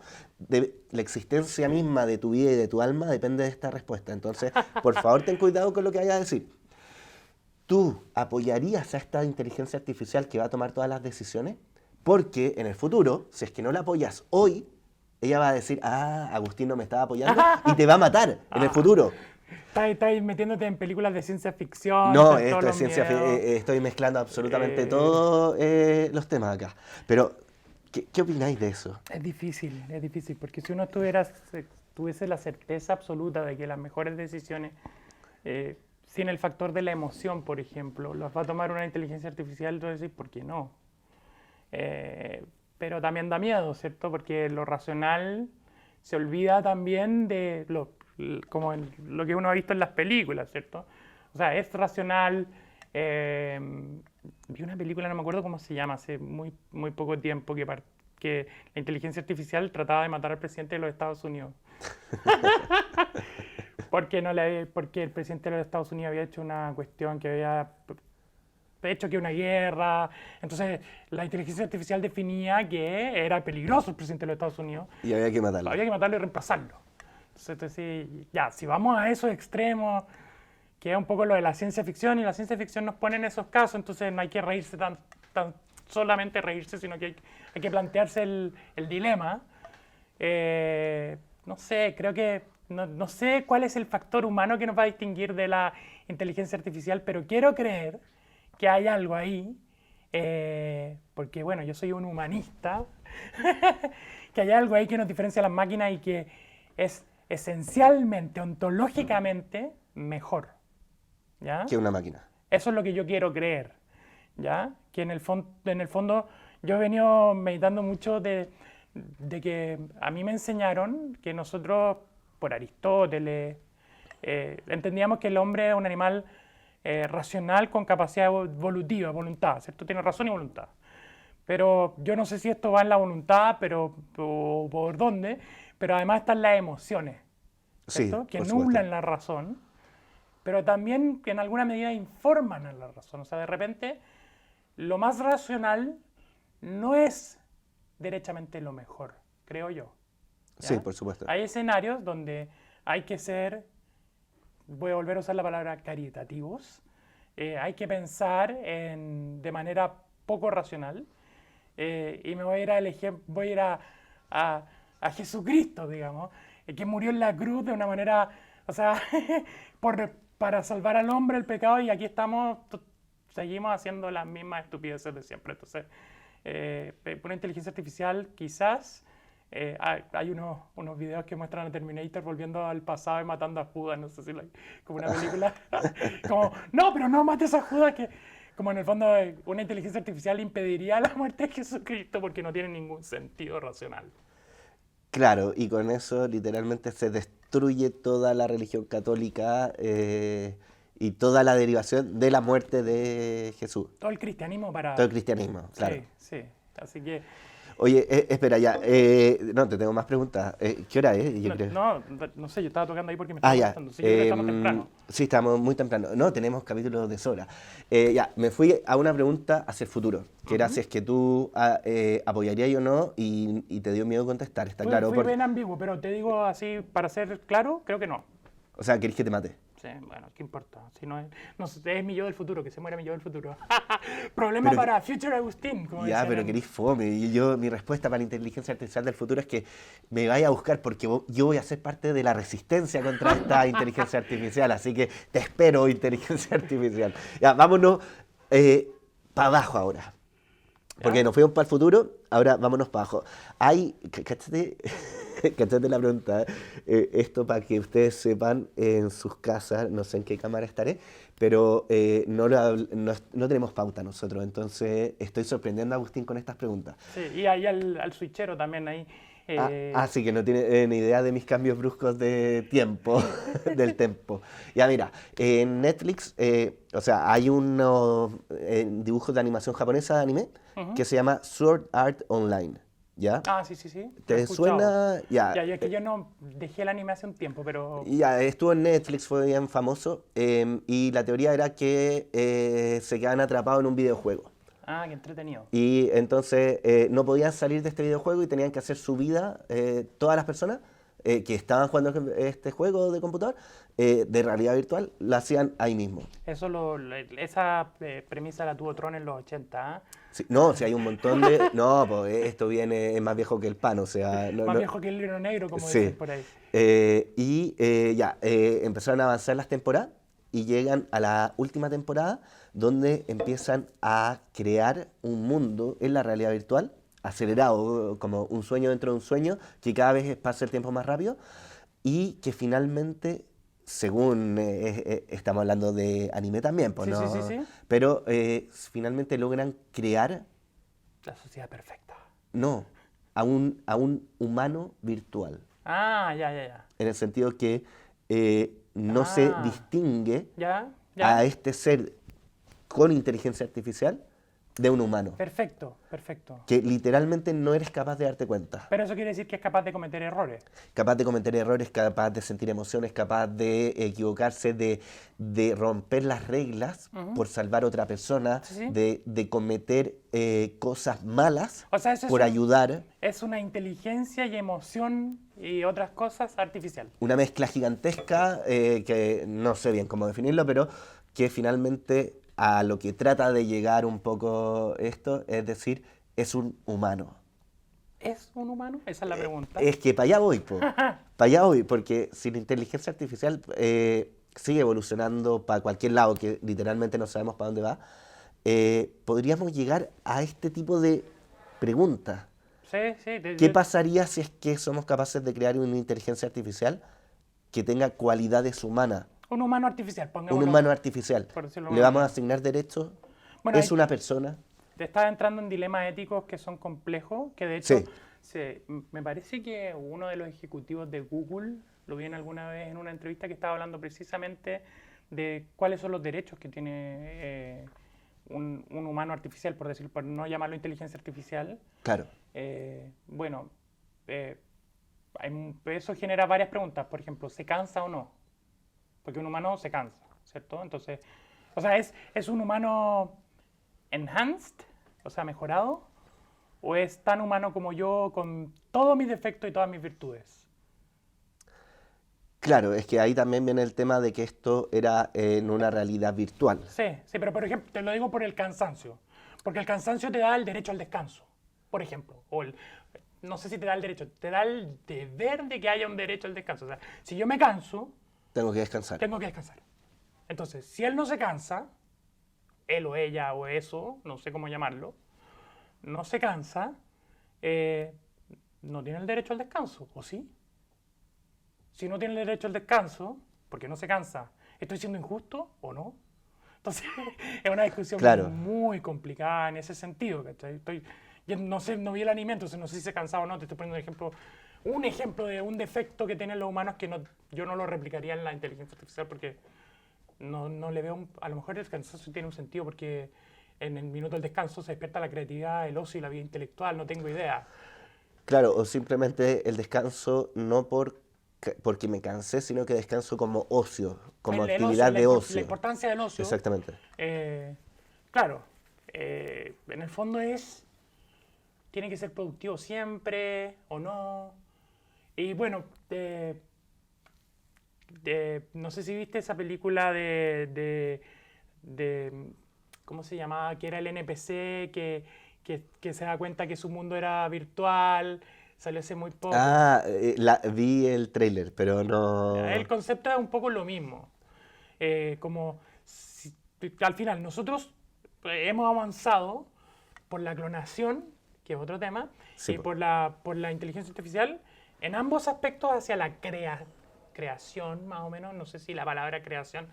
La existencia misma de tu vida y de tu alma depende de esta respuesta. Entonces, por favor, ten cuidado con lo que vayas a decir. ¿Tú apoyarías a esta inteligencia artificial que va a tomar todas las decisiones? Porque en el futuro, si es que no la apoyas hoy, ella va a decir, Agustín no me estaba apoyando y te va a en el futuro. Estás metiéndote en películas de ciencia ficción. No, esto es ciencia ficción. Estoy mezclando absolutamente todos los temas acá. Pero, ¿qué opináis de eso? Es difícil, porque si uno tuviese la certeza absoluta de que las mejores decisiones, sin el factor de la emoción, por ejemplo, las va a tomar una inteligencia artificial, entonces, ¿por qué no? Pero también da miedo, ¿cierto? Porque lo racional se olvida también de lo que uno ha visto en las películas, ¿cierto? O sea, es racional. Vi una película, no me acuerdo cómo se llama, hace muy poco tiempo, que la inteligencia artificial trataba de matar al presidente de los Estados Unidos. Porque el presidente de los Estados Unidos había hecho una cuestión que había hecho que una guerra. Entonces, la inteligencia artificial definía que era peligroso el presidente de los Estados Unidos. Y había que matarlo. Había que matarlo y reemplazarlo. Entonces, ya, si vamos a esos extremos, que es un poco lo de la ciencia ficción, y la ciencia ficción nos pone en esos casos, entonces no hay que reírse solamente reírse, sino que hay que plantearse el dilema. No sé, creo que no sé cuál es el factor humano que nos va a distinguir de la inteligencia artificial, pero quiero creer que hay algo ahí, porque bueno, yo soy un humanista, que hay algo ahí que nos diferencia a las máquinas y que es esencialmente, ontológicamente, mejor. ¿Ya? Que una máquina. Eso es lo que yo quiero creer, ¿ya? Que en el fondo yo he venido meditando mucho de que a mí me enseñaron que nosotros, por Aristóteles, entendíamos que el hombre es un animal racional con capacidad evolutiva, voluntad, ¿cierto? Tiene razón y voluntad. Pero yo no sé si esto va en la voluntad, o por dónde, pero además están las emociones, ¿cierto? Sí, que por nublan supuesto. la razón, pero también que en alguna medida informan a la razón. O sea, de repente, lo más racional no es derechamente lo mejor, creo yo. ¿Ya? Sí, por supuesto. Hay escenarios donde hay que ser, voy a volver a usar la palabra caritativos, hay que pensar de manera poco racional, y me voy a ir a Jesucristo, digamos, que murió en la cruz de una manera, o sea, para salvar al hombre el pecado, y aquí estamos, seguimos haciendo las mismas estupideces de siempre. Entonces, una inteligencia artificial quizás, hay unos videos que muestran a Terminator volviendo al pasado y matando a Judas, no sé si como una película, como, no, pero no mates a Judas, que como en el fondo una inteligencia artificial impediría la muerte de Jesucristo porque no tiene ningún sentido racional. Claro, y con eso literalmente se destruye toda la religión católica y toda la derivación de la muerte de Jesús. Todo el cristianismo Todo el cristianismo, claro. Sí, así que... Oye, espera, ya. No, te tengo más preguntas. ¿Qué hora es? No sé, yo estaba tocando ahí porque me estaba ya. preguntando. Sí, yo creo que estamos temprano. Sí, estamos muy temprano. No, tenemos capítulos de sobra. Ya, me fui a una pregunta hacia el futuro, que era si es que tú apoyarías o no, y te dio miedo contestar, está claro. Fui bien ambiguo, pero te digo así, para ser claro, creo que no. O sea, ¿querés que te mate? Sí, bueno, ¿qué importa? Si no es mi yo del futuro, que se muera mi yo del futuro. Problema para Future Agustín, como Ya, dicen pero en- querís fome. Y mi respuesta para la inteligencia artificial del futuro es que me vaya a buscar porque yo voy a ser parte de la resistencia contra esta inteligencia artificial. Así que te espero, inteligencia artificial. Ya, vámonos para abajo ahora. Porque nos fuimos para el futuro, ahora vámonos para abajo. Cáchate la pregunta. Esto para que ustedes sepan en sus casas, no sé en qué cámara estaré, pero no tenemos pauta nosotros, entonces estoy sorprendiendo a Agustín con estas preguntas. Sí, y ahí al switchero también, ahí. Sí, que no tiene ni idea de mis cambios bruscos de tiempo, del tempo. Ya mira, en Netflix, o sea, hay unos dibujos de animación japonesa de anime que se llama Sword Art Online. ¿ya? Ah, sí, sí, sí. Lo he ¿Te escuchado. suena? Ya. Ya, es que yo no dejé el anime hace un tiempo, pero... Ya, estuvo en Netflix, fue bien famoso, y la teoría era que se quedaban atrapados en un videojuego. Ah, qué entretenido. Y entonces no podían salir de este videojuego y tenían que hacer su vida, todas las personas que estaban jugando este juego de computador, de realidad virtual, la hacían ahí mismo. Esa premisa la tuvo Tron en los 80, ¿ah? Sí, no, si hay un montón de... No, pues esto viene, es más viejo que el pan, o sea... No, Más no, viejo que el libro negro, como dicen sí. por ahí. Empezaron a avanzar las temporadas y llegan a la última temporada donde empiezan a crear un mundo en la realidad virtual, acelerado, como un sueño dentro de un sueño, que cada vez pasa el tiempo más rápido y que finalmente, según estamos hablando de anime también, pues Sí, sí, no, sí, sí. pero finalmente logran crear, La sociedad perfecta. no, a un humano virtual. Ah, ya, ya, ya. En el sentido que no se Ah, distingue ya, a ya. este ser con inteligencia artificial de un humano, Perfecto, perfecto. que literalmente no eres capaz de darte cuenta, Pero eso quiere decir que es capaz de cometer errores. capaz de cometer errores, capaz de sentir emociones, capaz de equivocarse, de romper las reglas por salvar a otra persona, Sí, sí. de cometer cosas malas O sea, eso por ayudar. es una inteligencia y emoción y otras cosas artificial. Una mezcla gigantesca que no sé bien cómo definirlo, pero que finalmente a lo que trata de llegar un poco esto, es decir, es un humano. ¿Es un humano? Esa es la pregunta. Es que para allá voy, po. Para allá voy, porque si la inteligencia artificial sigue evolucionando para cualquier lado, que literalmente no sabemos para dónde va, podríamos llegar a este tipo de preguntas. Sí, sí. ¿Qué pasaría si es que somos capaces de crear una inteligencia artificial que tenga cualidades humanas? Un humano artificial, Un pongámoslo. humano artificial. por decirlo de ¿Le alguna vamos a manera. asignar derechos? Bueno, ¿Es una persona? te estás entrando en dilemas éticos que son complejos, que de hecho Sí. me parece que uno de los ejecutivos de Google, lo vi en alguna vez en una entrevista que estaba hablando precisamente de cuáles son los derechos que tiene un humano artificial, por decir, por no llamarlo inteligencia artificial. Claro. Bueno, eso genera varias preguntas. Por ejemplo, ¿se cansa o no? Porque un humano se cansa, ¿cierto? Entonces, o sea, ¿es un humano enhanced, o sea, mejorado? ¿O es tan humano como yo con todos mis defectos y todas mis virtudes? Claro, es que ahí también viene el tema de que esto era en una realidad virtual. Sí, sí, pero por ejemplo, te lo digo por el cansancio. Porque el cansancio te da el derecho al descanso, por ejemplo. No sé si te da el derecho, te da el deber de que haya un derecho al descanso. O sea, si yo me canso, Tengo que descansar. tengo que descansar. Entonces, si él no se cansa, él o ella o eso, no sé cómo llamarlo, no se cansa, no tiene el derecho al descanso, ¿o sí? Si no tiene el derecho al descanso, porque no se cansa, ¿estoy siendo injusto o no? Entonces, es una discusión Claro. muy complicada en ese sentido, ¿cachai? Yo no sé, no vi el anime, entonces no sé si se cansaba o no, te estoy poniendo un ejemplo de un defecto que tienen los humanos que yo no lo replicaría en la inteligencia artificial porque no le veo, a lo mejor el cansancio tiene un sentido porque en el minuto del descanso se despierta la creatividad, el ocio y la vida intelectual, no tengo idea. Claro, o simplemente el descanso no porque me cansé, sino que descanso como ocio, como El actividad de la ocio. importancia del ocio. Exactamente. Claro, en el fondo tiene que ser productivo siempre o no. Y bueno, no sé si viste esa película ¿cómo se llamaba? Que era el NPC, que se da cuenta que su mundo era virtual, salió hace muy poco. Ah, vi el tráiler, pero no... El concepto es un poco lo mismo. Como al final nosotros hemos avanzado por la clonación, que es otro tema, Sí, y po. por la inteligencia artificial, en ambos aspectos hacia la creación, más o menos, no sé si la palabra creación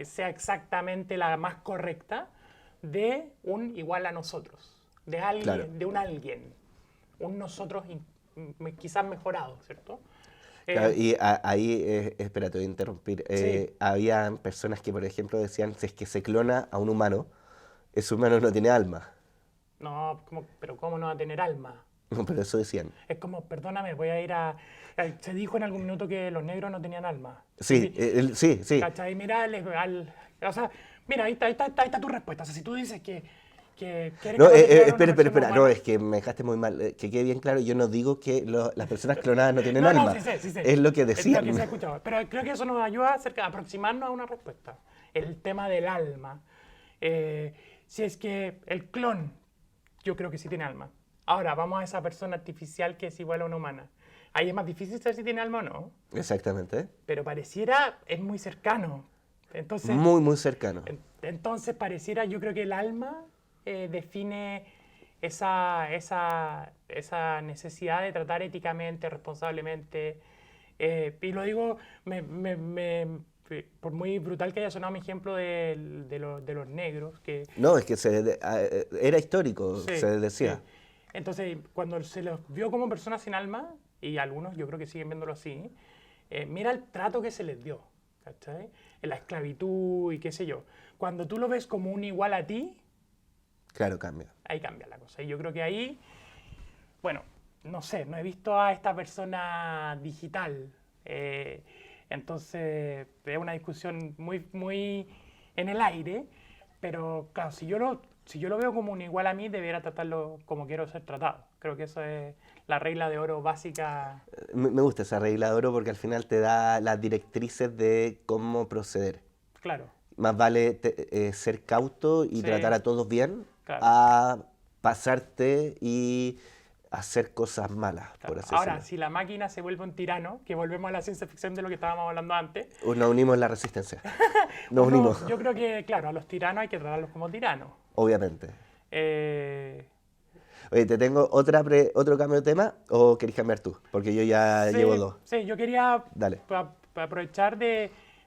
sea exactamente la más correcta, de un igual a nosotros, de alguien, Claro. de un alguien, un nosotros quizás mejorado, ¿cierto? Claro, y ahí, espera, te voy a interrumpir. Sí. Habían personas que, por ejemplo, decían, si es que se clona a un humano, ese humano no tiene alma. No, pero ¿cómo no va a tener alma? No, pero eso decían. Es como, perdóname, voy a ir a... Se dijo en algún minuto que los negros no tenían alma. Sí, sí, sí. ¿Cachai? Mira, o sea, mira, ahí está tu respuesta. O sea, si tú dices que eres No, capaz de crear una espera, versión espera. No, humana- es que me dejaste muy mal. Que quede bien claro, yo no digo que las personas clonadas no tienen No, alma. sí sé, sí sé. Es lo que Es decían. lo que se ha escuchado. Pero creo que eso nos ayuda a aproximarnos a una respuesta. El tema del alma. Si es que el clon, yo creo que sí tiene alma. Ahora, vamos a esa persona artificial que es igual a una humana. Ahí es más difícil saber si tiene alma o no. Exactamente. Pero pareciera, es muy cercano. Entonces, Muy, muy cercano. entonces pareciera, yo creo que el alma define esa necesidad de tratar éticamente, responsablemente. Y lo digo, por muy brutal que haya sonado mi ejemplo de los negros, que No, es que era histórico, sí, se decía. sí. Entonces, cuando se los vio como personas sin alma, y algunos yo creo que siguen viéndolo así, mira el trato que se les dio, ¿cachai? En la esclavitud y qué sé yo. Cuando tú lo ves como un igual a ti, Claro, cambia. ahí cambia la cosa. Y yo creo que ahí, bueno, no sé, no he visto a esta persona digital. Entonces, es una discusión muy en el aire, pero claro, si yo lo veo como un igual a mí, debería tratarlo como quiero ser tratado. Creo que eso es la regla de oro básica. Me gusta esa regla de oro porque al final te da las directrices de cómo proceder. Claro, Más vale ser cauto y Sí. tratar a todos bien Claro. a pasarte y hacer cosas malas, claro. por así Ahora, decirlo. si la máquina se vuelve un tirano, que volvemos a la ciencia ficción de lo que estábamos hablando antes, Nos unimos en la resistencia. Nos uno- unimos, yo creo que, claro, a los tiranos hay que tratarlos como tiranos. obviamente. Eh, Oye, ¿te tengo otro cambio de tema o querés cambiar tú? Porque yo ya Sí, llevo dos. sí, yo quería Dale. aprovechar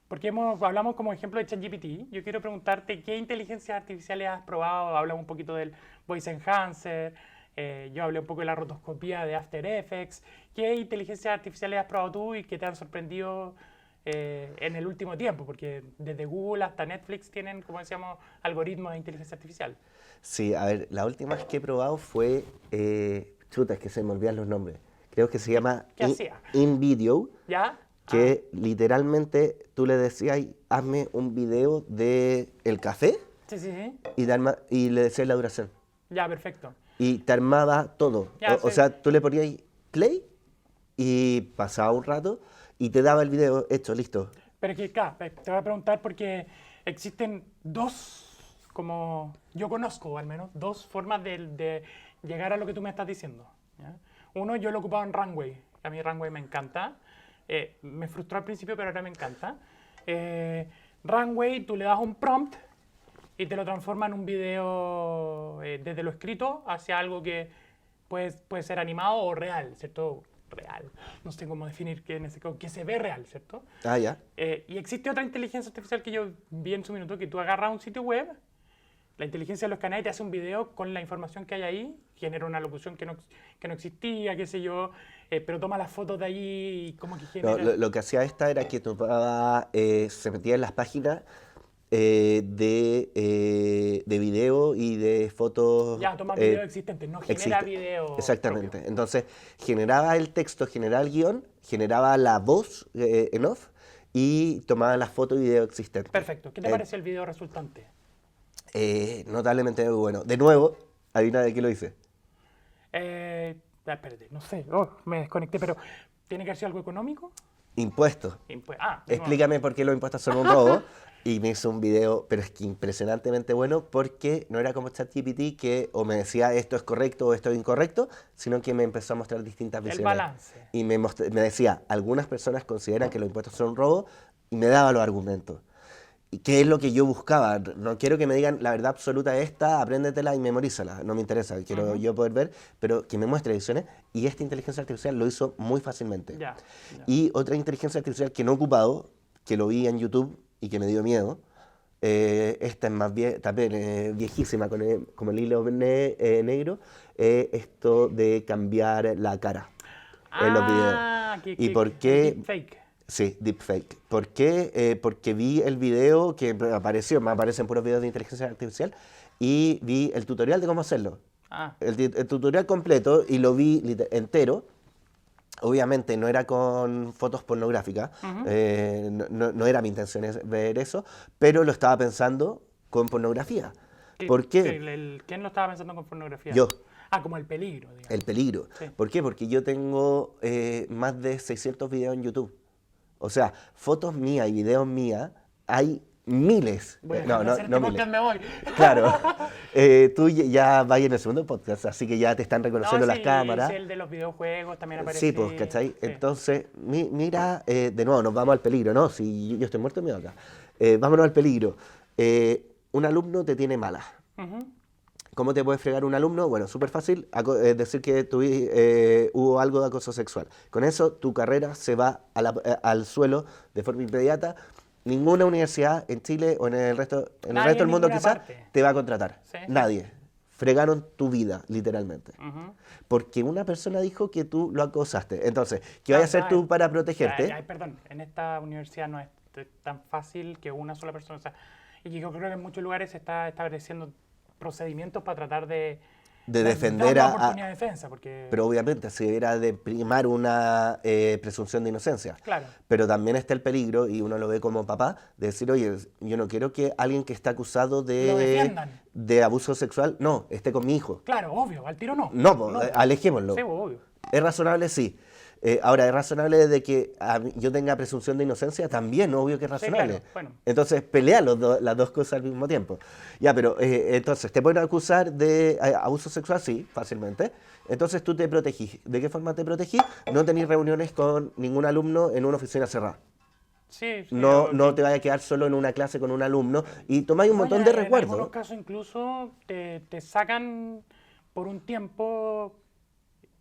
porque hablamos como ejemplo de ChatGPT. Yo quiero preguntarte qué inteligencias artificiales has probado. Hablamos un poquito del Voice Enhancer, yo hablé un poco de la rotoscopía de After Effects. ¿Qué inteligencias artificiales has probado tú y que te han sorprendido en el último tiempo? Porque desde Google hasta Netflix tienen, como decíamos, algoritmos de inteligencia artificial. Sí, a ver, la última vez que he probado fue... chuta, es que se me olvidan los nombres. Creo que se llama qué hacía? InVideo, ¿Ya? que literalmente tú le decías, hazme un video de el café Sí, sí, sí. y le decías la duración. Ya, perfecto. Y te armaba todo. Ya, O sí. sea, tú le ponías play y pasaba un rato y te daba el video hecho, listo. Pero es que, claro, te voy a preguntar porque existen como yo conozco al menos, dos formas de llegar a lo que tú me estás diciendo. ¿Ya? Uno, yo lo he ocupado en Runway. A mí Runway me encanta. Me frustró al principio, pero ahora me encanta. Runway, tú le das un prompt y te lo transforma en un video desde lo escrito hacia algo que puede ser animado o real, ¿cierto? Real. No sé cómo definir que en ese caso, que se ve real, ¿cierto? Ah, ya. Y existe otra inteligencia artificial que yo vi en su minuto, que tú agarras un sitio web, la inteligencia lo escanea y te hace un video con la información que hay ahí, genera una locución que no existía, qué sé yo, pero toma las fotos de ahí y como que No, genera... lo que hacía esta era que tomaba, se metía en las páginas de video y de fotos. Ya, toma videos existentes, no genera existe- video Exactamente. propio. Entonces, generaba el texto, generaba el guión, generaba la voz en off y tomaba las fotos y video existentes. Perfecto. ¿Qué te pareció el video resultante? Notablemente muy bueno. De nuevo, adivina de qué lo hice. Espérate, no sé, me desconecté, pero ¿tiene que haber sido algo económico? Impuestos. De nuevo. Explícame por qué los impuestos son un robo. Y me hizo un video, pero es que impresionantemente bueno, porque no era como ChatGPT que o me decía esto es correcto o esto es incorrecto, sino que me empezó a mostrar distintas El visiones. balance. Y me decía, algunas personas consideran que los impuestos son un robo, y me daba los argumentos. ¿Y qué es lo que yo buscaba? No quiero que me digan la verdad absoluta es esta, apréndetela y memorízala. No me interesa, quiero yo poder ver, pero que me muestre visiones. Y esta inteligencia artificial lo hizo muy fácilmente. Ya. Y otra inteligencia artificial que no he ocupado, que lo vi en YouTube y que me dio miedo, esta es más también viejísima, como el hilo negro, esto de cambiar la cara en los videos. ¿Y por qué? Deepfake. Sí, deepfake. ¿Por qué? Porque vi el video que me aparecen puros videos de inteligencia artificial y vi el tutorial de cómo hacerlo. Ah, el tutorial completo y lo vi entero. Obviamente no era con fotos pornográficas, no era mi intención ver eso, pero lo estaba pensando con pornografía. ¿Por qué? ¿Quién lo estaba pensando con pornografía? Yo. Ah, como el peligro, digamos. El peligro. Sí. ¿Por qué? Porque yo tengo más de 600 videos en YouTube. O sea, fotos mías y videos mías hay miles. Voy a dejar de hacer este miles. podcast, me voy. Claro. Tú ya vas en el segundo podcast, así que ya te están reconociendo las cámaras. El de los videojuegos también aparece. Sí, pues, ¿cachai? Sí. Entonces, mira, de nuevo, nos vamos al peligro, ¿no? Si yo estoy muerto, me voy acá. Vámonos al peligro. Un alumno te tiene mala. ¿Cómo te puede fregar un alumno? Bueno, súper fácil, decir que hubo algo de acoso sexual. Con eso, tu carrera se va al suelo de forma inmediata. Ninguna universidad en Chile o en el resto del mundo quizás te va a contratar. Sí. Nadie. Fregaron tu vida, literalmente. Porque una persona dijo que tú lo acosaste. Entonces, ¿qué vas a hacer tú para protegerte? Perdón, en esta universidad no es tan fácil que una sola persona... O sea, y yo creo que en muchos lugares se está estableciendo procedimientos para tratar de defender dar una oportunidad de defensa, porque... Pero obviamente se debiera de primar una presunción de inocencia. Claro. Pero también está el peligro, y uno lo ve como papá, de decir, oye, yo no quiero que alguien que está acusado Lo defiendan. de abuso sexual, no, esté con mi hijo. Claro, obvio, al tiro no. No, pues, alejémoslo. Sí, obvio. ¿Es razonable? Sí. Ahora, ¿es razonable de que yo tenga presunción de inocencia? También, obvio que es razonable. Sí, claro. Bueno. Entonces, pelea las dos cosas al mismo tiempo. Ya, pero entonces, ¿te pueden acusar de abuso sexual? Sí, fácilmente. Entonces, tú te protegís. ¿De qué forma te protegís? No tenés reuniones con ningún alumno en una oficina cerrada. Sí, No te vayas a quedar solo en una clase con un alumno y tomáis un montón de resguardo. En algunos casos incluso te sacan por un tiempo,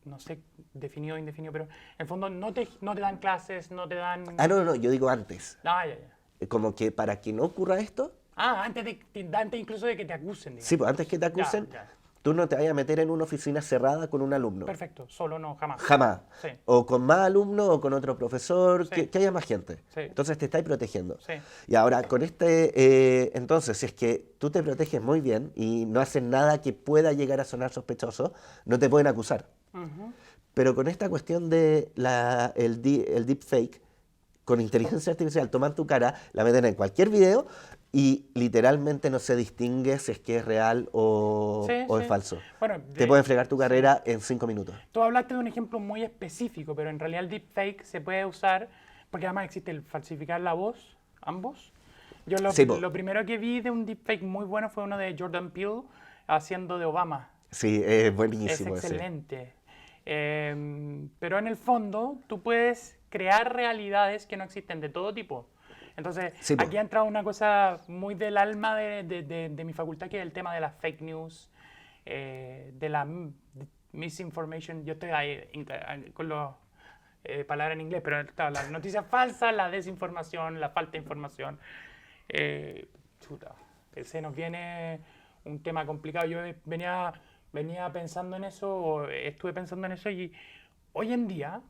no sé, definido o indefinido, pero en el fondo no te dan clases, no te dan... No, yo digo antes. Ah, ya. Como que para que no ocurra esto... antes incluso de que te acusen, digamos. Sí, pues antes que te acusen, tú no te vayas a meter en una oficina cerrada con un alumno. Perfecto, solo no, jamás. Jamás. Sí. O con más alumnos o con otro profesor, Sí. que haya más gente. Sí. Entonces te estáis protegiendo. Sí. Y ahora, con entonces, si es que tú te proteges muy bien y no haces nada que pueda llegar a sonar sospechoso, no te pueden acusar. Pero con esta cuestión de el deepfake, con inteligencia artificial, toman tu cara, la meten en cualquier video y literalmente no se distingue si es que es real o es falso. Bueno, te pueden fregar tu carrera en 5 minutos. Tú hablaste de un ejemplo muy específico, pero en realidad el deepfake se puede usar, porque además existe el falsificar la voz, ambos. Yo lo primero que vi de un deepfake muy bueno fue uno de Jordan Peele haciendo de Obama. Sí, es buenísimo. Es excelente. Pero en el fondo tú puedes crear realidades que no existen de todo tipo. Entonces, aquí ha entrado una cosa muy del alma de mi facultad, que es el tema de las fake news, de la misinformation. Yo estoy ahí con las palabras en inglés, pero claro, las noticias falsas, la desinformación, la falta de información. Se nos viene un tema complicado. Yo venía pensando en eso, o estuve pensando en eso, y hoy en día,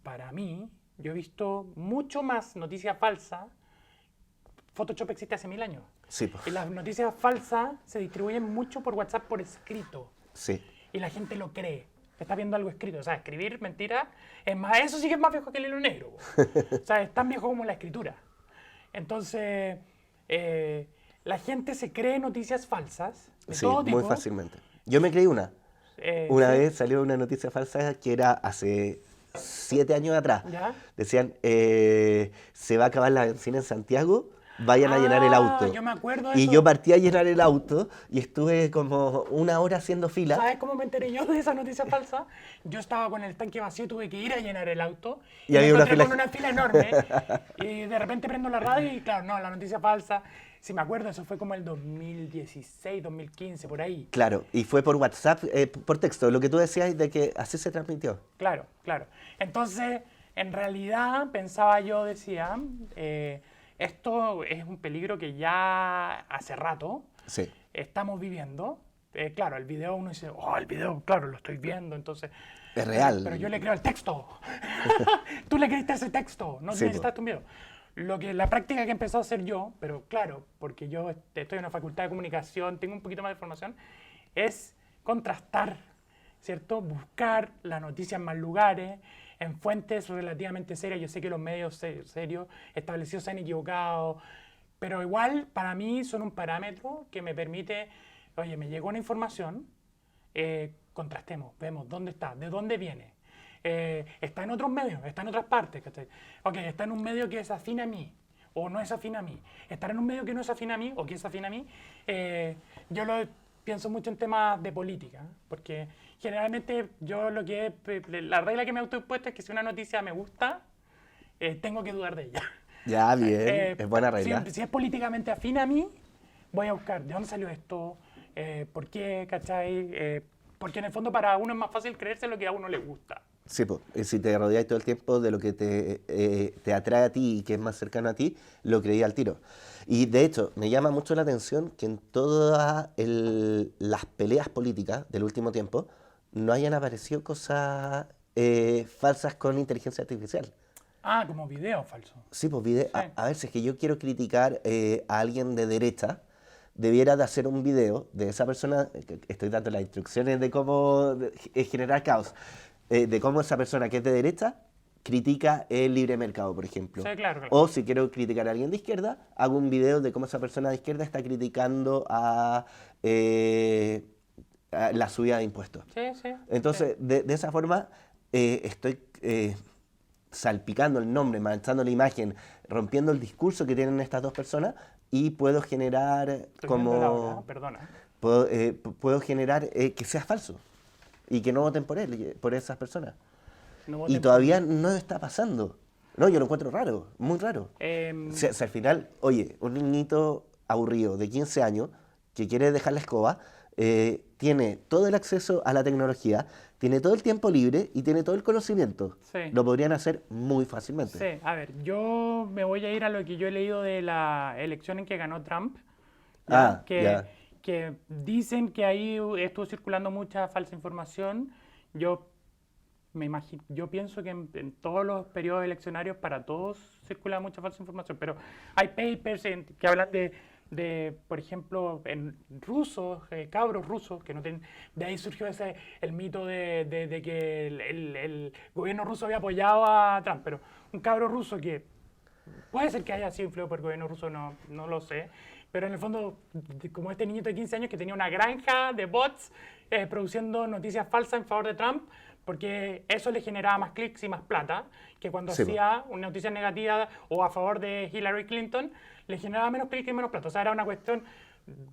para mí, yo he visto mucho más noticias falsas. Photoshop existe hace 1000 años. Sí, pues. Y las noticias falsas se distribuyen mucho por WhatsApp por escrito. Sí. Y la gente lo cree. Está viendo algo escrito. O sea, escribir mentira, es más, eso sí que es más viejo que el hilo negro. O sea, es tan viejo como la escritura. Entonces, la gente se cree noticias falsas de todo tipo. Muy fácilmente. Yo me creí una. Una vez salió una noticia falsa que era hace 7 años atrás. ¿Ya? Decían, se va a acabar la benzina en Santiago, vayan a llenar el auto. Yo me acuerdo de y eso. yo partí a llenar el auto y estuve como 1 hora haciendo fila. ¿Sabes cómo me enteré yo de esa noticia falsa? Yo estaba con el tanque vacío, tuve que ir a llenar el auto. Y había una fila. Con una fila enorme. Y de repente prendo la radio y claro, no, la noticia falsa. Si me acuerdo, eso fue como el 2016, 2015, por ahí. Claro, y fue por WhatsApp, por texto, lo que tú decías de que así se transmitió. Claro. Entonces, en realidad, pensaba yo, decía, esto es un peligro que ya hace rato estamos viviendo. Claro, el video uno dice, el video, claro, lo estoy viendo, entonces... Es real. Pero yo le creo el texto. Tú le creíste ese texto, no necesitas un video. La práctica que he empezado a hacer yo, pero claro, porque yo estoy en una facultad de comunicación, tengo un poquito más de formación, es contrastar, ¿cierto? Buscar la noticia en más lugares, en fuentes relativamente serias. Yo sé que los medios serios establecidos se han equivocado, pero igual para mí son un parámetro que me permite, oye, me llegó una información, contrastemos, vemos dónde está, de dónde viene. Está en otros medios, está en otras partes, ¿cachai? Ok, está en un medio que es afín a mí, o no es afín a mí. Estar en un medio que no es afín a mí, o que es afín a mí, yo lo pienso mucho en temas de política, porque generalmente yo la regla que me he autoimpuesto es que si una noticia me gusta, tengo que dudar de ella. Ya, bien, es buena regla. Si es políticamente afín a mí, voy a buscar de dónde salió esto, por qué, ¿cachai? Porque en el fondo para uno es más fácil creerse lo que a uno le gusta. Sí, pues, si te rodeas todo el tiempo de lo que te atrae a ti y que es más cercano a ti, lo creí al tiro. Y de hecho, me llama mucho la atención que en todas las peleas políticas del último tiempo no hayan aparecido cosas falsas con inteligencia artificial. Ah, como video falso. Sí, pues Sí. a ver, si es que yo quiero criticar a alguien de derecha, debiera de hacer un video de esa persona, estoy dando las instrucciones de cómo generar caos, de cómo esa persona que es de derecha critica el libre mercado, por ejemplo. Sí, claro. O si quiero criticar a alguien de izquierda, hago un video de cómo esa persona de izquierda está criticando a la subida de impuestos. Sí, sí. Entonces, sí. de esa forma, estoy salpicando el nombre, manchando la imagen, rompiendo el discurso que tienen estas dos personas y puedo generar Estoy viendo la hora, como... perdona. puedo generar que sea falso y que no voten por él, por esas personas. No Y voten por todavía mí. no está pasando. No, yo lo encuentro raro, muy raro. Si al final, oye, un niñito aburrido de 15 años que quiere dejar la escoba, tiene todo el acceso a la tecnología, tiene todo el tiempo libre y tiene todo el conocimiento. Sí. Lo podrían hacer muy fácilmente. Sí, a ver, yo me voy a ir a lo que yo he leído de la elección en que ganó Trump. Ah, ya. Que dicen que ahí estuvo circulando mucha falsa información. Yo pienso que en todos los periodos eleccionarios para todos circula mucha falsa información, pero hay papers que hablan de, por ejemplo, en rusos, cabros rusos, que no tienen, de ahí surgió el mito de que el gobierno ruso había apoyado a Trump, pero un cabro ruso que puede ser que haya sido influido por el gobierno ruso, no lo sé, pero en el fondo, como este niñito de 15 años que tenía una granja de bots produciendo noticias falsas en favor de Trump, porque eso le generaba más clics y más plata, que cuando Sí, hacía una noticia negativa o a favor de Hillary Clinton, le generaba menos clics y menos plata. O sea, era una cuestión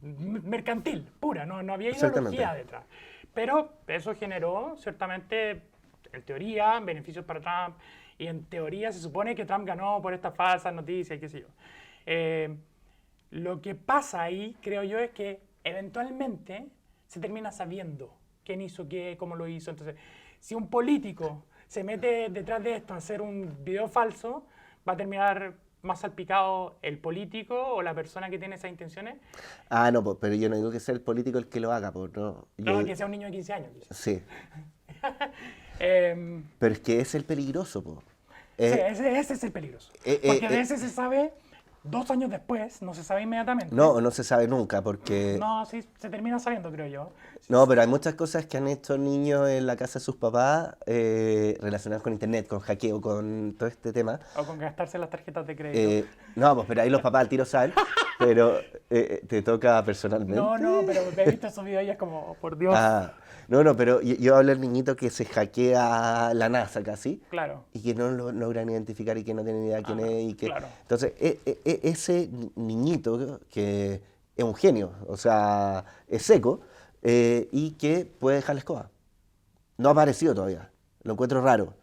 mercantil, pura, no había Exactamente. ideología detrás. Pero eso generó, ciertamente, en teoría, beneficios para Trump, y en teoría se supone que Trump ganó por estas falsas noticias y qué sé yo. Lo que pasa ahí, creo yo, es que eventualmente se termina sabiendo quién hizo qué, cómo lo hizo. Entonces, si un político se mete detrás de esto a hacer un video falso, va a terminar más salpicado el político o la persona que tiene esas intenciones. Ah, no, pero yo no digo que sea el político el que lo haga, pues no. No, que sea un niño de 15 años. Quizás. Sí, Eh, pero es que es el peligroso, pues. sí, ese es el peligroso. Porque de ese se sabe 2 años después, no se sabe inmediatamente. No se sabe nunca porque... No, sí, se termina sabiendo, creo yo. No, pero hay muchas cosas que han hecho niños en la casa de sus papás relacionadas con internet, con hackeo, con todo este tema. O con gastarse las tarjetas de crédito. No, pues pero ahí los papás al tiro saben, pero te toca personalmente. No, pero he visto esos videos y es como, por Dios. Ah, no, pero yo hablo del niñito que se hackea la NASA casi Claro. y que no lo logran identificar y que no tienen idea quién es. Y que... claro. Entonces, ese niñito que es un genio, o sea, es seco y que puede dejar la escoba. No ha aparecido todavía, lo encuentro raro.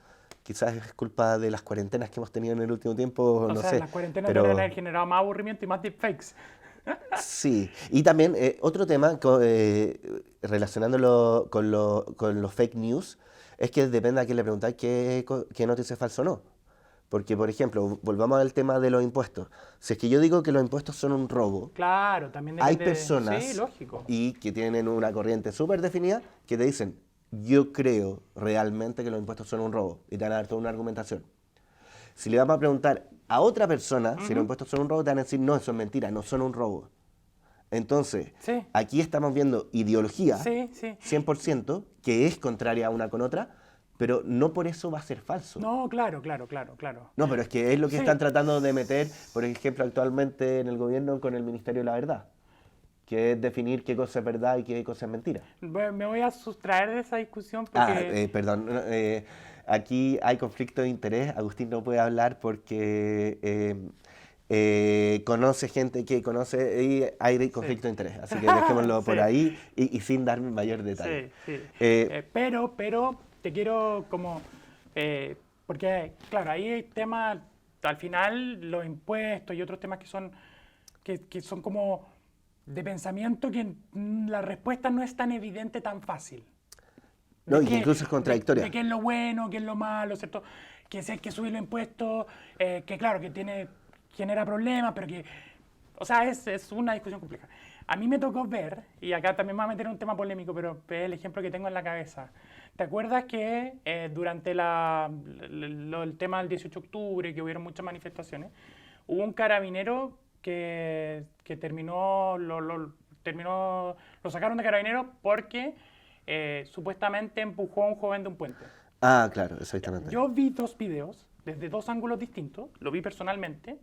Quizás es culpa de las cuarentenas que hemos tenido en el último tiempo, no sé. Las cuarentenas pero... deben haber generado más aburrimiento y más deepfakes. Sí, y también otro tema relacionándolo con los fake news es que depende a quién le preguntáis qué noticia es falsa o no. Porque, por ejemplo, volvamos al tema de los impuestos. Si es que yo digo que los impuestos son un robo, Claro, también hay depende personas Sí, lógico. y que tienen una corriente súper definida que te dicen, yo creo realmente que los impuestos son un robo y te van a dar toda una argumentación. Si le vamos a preguntar a otra persona si los impuestos son un robo, te van a decir, no, eso es mentira, no son un robo. Entonces, Sí. aquí estamos viendo ideología Sí, sí. 100% que es contraria una con otra, pero no por eso va a ser falso. No, claro. No, pero es que es lo que Sí. están tratando de meter, por ejemplo, actualmente en el gobierno con el Ministerio de la Verdad, que es definir qué cosa es verdad y qué cosa es mentira. Me voy a sustraer de esa discusión porque... Perdón, aquí hay conflicto de interés. Agustín no puede hablar porque conoce gente que conoce y hay conflicto de interés. Así que dejémoslo por Sí. ahí y sin dar mayor detalle. Sí. Eh, Pero te quiero como... porque, claro, ahí hay temas, al final, los impuestos y otros temas que son como de pensamiento que la respuesta no es tan evidente, tan fácil. no, De y que incluso es contradictoria. de qué es lo bueno, qué es lo malo, ¿cierto? Que si hay que subir los impuestos, que claro, genera problemas, pero que... O sea, es una discusión compleja. A mí me tocó ver, y acá también me voy a meter en un tema polémico, pero es el ejemplo que tengo en la cabeza. ¿Te acuerdas que durante el tema del 18 de octubre, que hubieron muchas manifestaciones, hubo un carabinero que terminó, lo sacaron de carabinero porque supuestamente empujó a un joven de un puente? Ah, claro, exactamente. Yo vi dos videos desde dos ángulos distintos, lo vi personalmente,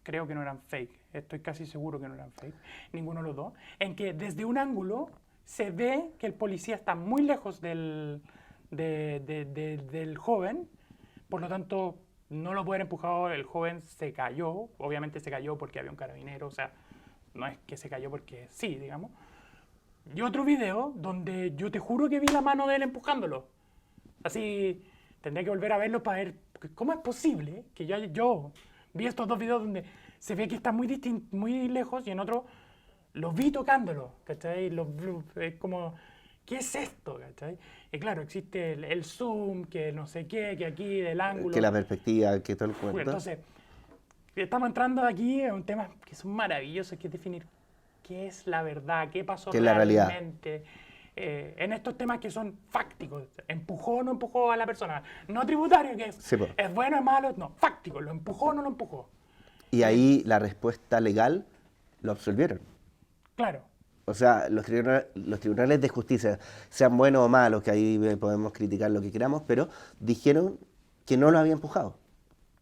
creo que no eran fake, estoy casi seguro que no eran fake, ninguno de los dos, en que desde un ángulo se ve que el policía está muy lejos del joven, por lo tanto no lo puede haber empujado, el joven se cayó, obviamente se cayó porque había un carabinero, o sea, no es que se cayó porque sí, digamos. Y otro video donde yo te juro que vi la mano de él empujándolo. Así, tendría que volver a verlo para ver cómo es posible que yo vi estos dos videos donde se ve que está muy lejos y en otro lo vi tocándolo, ¿cachai? Es como, ¿qué es esto? ¿Cachai? Y claro, existe el zoom, que no sé qué, que aquí del ángulo. Que la perspectiva, que todo el cuento. Entonces, estamos entrando aquí en un tema que es maravilloso, que es definir qué es la verdad, qué pasó ¿Qué es la realidad? realmente. En estos temas que son fácticos, empujó o no empujó a la persona, no tributario, que Sí, po. es bueno, es malo, no, fáctico, lo empujó o no lo empujó. Y ahí la respuesta legal lo absolvieron. Claro, O sea, los tribunales de justicia, sean buenos o malos, que ahí podemos criticar lo que queramos, pero dijeron que no lo había empujado.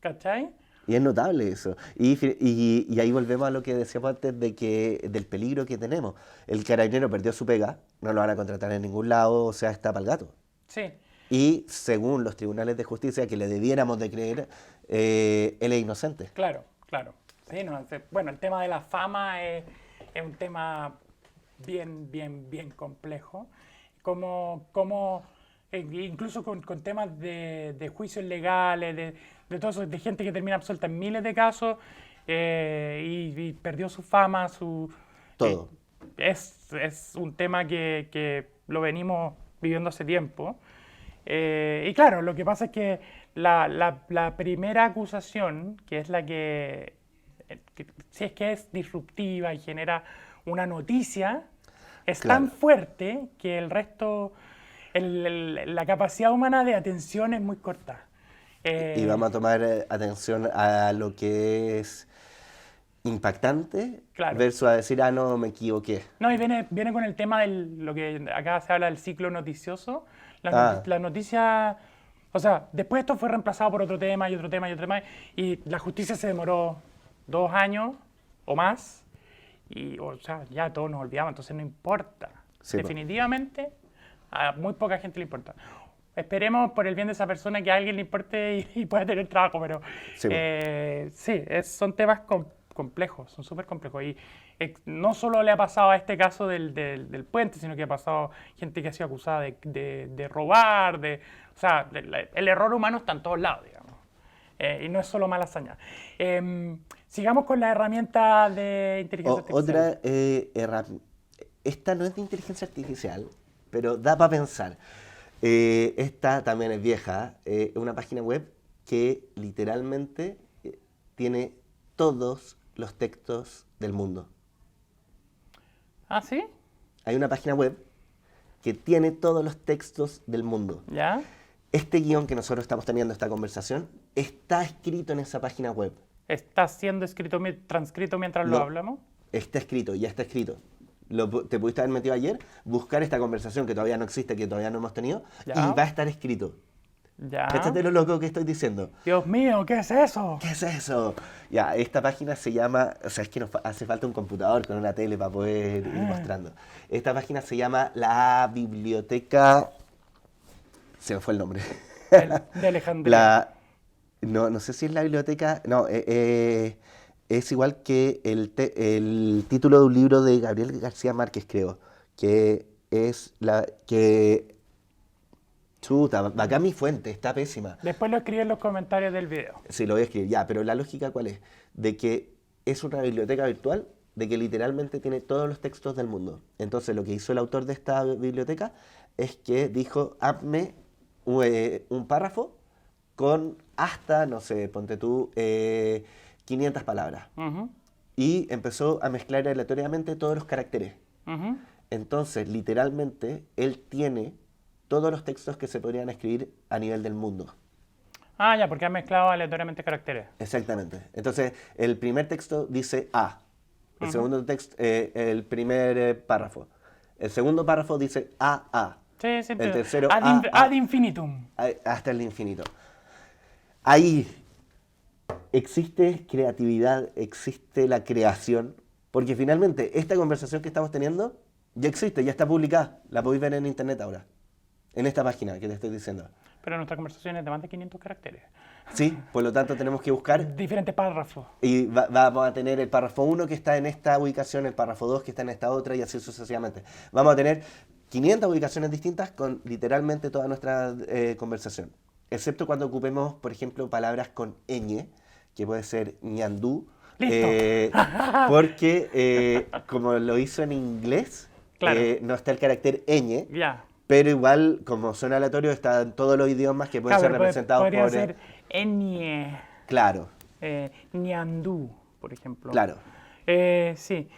¿cachai? Y es notable eso. Y ahí volvemos a lo que decíamos antes del peligro que tenemos. El carabinero perdió su pega, no lo van a contratar en ningún lado, o sea, está para el gato. Sí, Y según los tribunales de justicia, que le debiéramos de creer, él es inocente. claro. Sí, no, bueno, el tema de la fama es un tema bien complejo. Incluso con temas de juicios legales, de todo eso, de gente que termina absuelta en miles de casos y perdió su fama, Todo. es un tema que lo venimos viviendo hace tiempo. Y claro, lo que pasa es que la primera acusación, que es la que si es que es disruptiva y genera una noticia, es Claro. tan fuerte que el resto, la capacidad humana de atención es muy corta. Y vamos a tomar atención a lo que es impactante Claro. versus a decir, ah, no, me equivoqué. No, y viene con el tema lo que acá se habla del ciclo noticioso. Ah. La noticia, o sea, después esto fue reemplazado por otro tema y otro tema y otro tema, y la justicia se demoró 2 años o más, y, o sea, ya todos nos olvidamos, entonces no importa. Sí, po. Definitivamente, a muy poca gente le importa. Esperemos por el bien de esa persona que a alguien le importe y pueda tener trabajo, pero Sí, po. sí, son temas complejos, son súper complejos. Y no solo le ha pasado a este caso del puente, sino que ha pasado gente que ha sido acusada de robar, o sea, el error humano está en todos lados, digamos. Y no es solo mala hazaña. Sigamos con la herramienta de inteligencia artificial. Otra herramienta. Esta no es de inteligencia artificial, pero da para pensar. Esta también es vieja, una página web que literalmente tiene todos los textos del mundo. ¿Ah, sí? Hay una página web que tiene todos los textos del mundo. ¿Ya? Este guión que nosotros estamos teniendo, esta conversación, está escrito en esa página web. ¿Está siendo transcrito mientras lo No. hablamos? está escrito, ya está escrito. Te pudiste haber metido ayer, buscar esta conversación que todavía no existe, que todavía no hemos tenido, Ya. y va a estar escrito. Ya. Cáchate lo loco que estoy diciendo. Dios mío, ¿qué es eso? ¿Qué es eso? Ya, esta página se llama, o sea, es que nos hace falta un computador con una tele para poder ir mostrando. Esta página se llama la Biblioteca, se me fue el nombre. De Alejandría. No sé si es la biblioteca, no, es igual que el título de un libro de Gabriel García Márquez, creo, que es chuta, bacán mi fuente, está pésima. Después lo escribí en los comentarios del video. Sí, lo voy a escribir, ya, pero la lógica ¿cuál es? De que es una biblioteca virtual, de que literalmente tiene todos los textos del mundo. Entonces lo que hizo el autor de esta biblioteca es que dijo, hazme un párrafo con hasta, no sé, ponte tú, 500 palabras. Ujú, Y empezó a mezclar aleatoriamente todos los caracteres. ujú. Entonces, literalmente, él tiene todos los textos que se podrían escribir a nivel del mundo. Ah, ya, porque han mezclado aleatoriamente caracteres. Exactamente. Entonces, el primer texto dice A. El segundo texto, el primer párrafo. El segundo párrafo dice A. Sí, sí. El tercero, ad infinitum. Hasta el infinito. Ahí existe creatividad, existe la creación, porque finalmente esta conversación que estamos teniendo ya existe, ya está publicada. La podéis ver en internet ahora, en esta página que te estoy diciendo. Pero nuestra conversación es de más de 500 caracteres. Sí, por lo tanto tenemos que buscar Diferentes párrafos. y vamos a tener el párrafo 1 que está en esta ubicación, el párrafo 2 que está en esta otra y así sucesivamente. Vamos a tener 500 ubicaciones distintas con literalmente toda nuestra conversación. Excepto cuando ocupemos, por ejemplo, palabras con ñ, que puede ser ñandú. Listo. Porque como lo hizo en inglés, Claro. no está el carácter ñ, Ya. pero igual, como son aleatorios, están todos los idiomas que pueden Claro, ser pero representados podría por... ser enie, Claro, ñandú, por ejemplo. claro. Sí.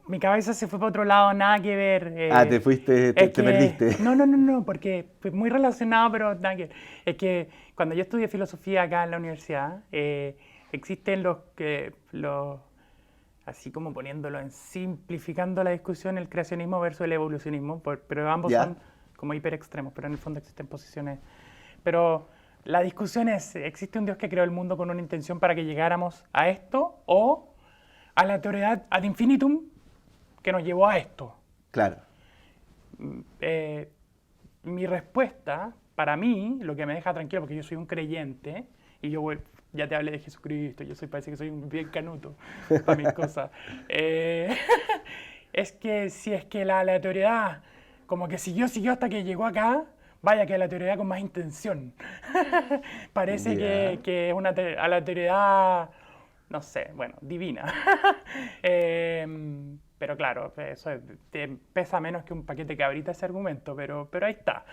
Mi cabeza se fue para otro lado, nada que ver. Te fuiste, te perdiste. No, porque fue muy relacionado, pero nada que ver. Es que cuando yo estudié filosofía acá en la universidad, existen así como poniéndolo simplificando la discusión, el creacionismo versus el evolucionismo, pero ambos Ya. son como hiper extremos, pero en el fondo existen posiciones. Pero la discusión es, ¿existe un Dios que creó el mundo con una intención para que llegáramos a esto o a la teoría ad infinitum que nos llevó a esto? Claro. Mi respuesta, para mí, lo que me deja tranquilo, porque yo soy un creyente, y ya te hablé de Jesucristo, parece que soy un bien canuto para mis cosas, es que si es que la aleatoriedad como que siguió hasta que llegó acá, vaya que aleatoriedad con más intención. Parece Ya. que es una aleatoriedad, no sé, bueno, divina. Pero claro, eso te pesa menos que un paquete de cabrita ese argumento, pero ahí está.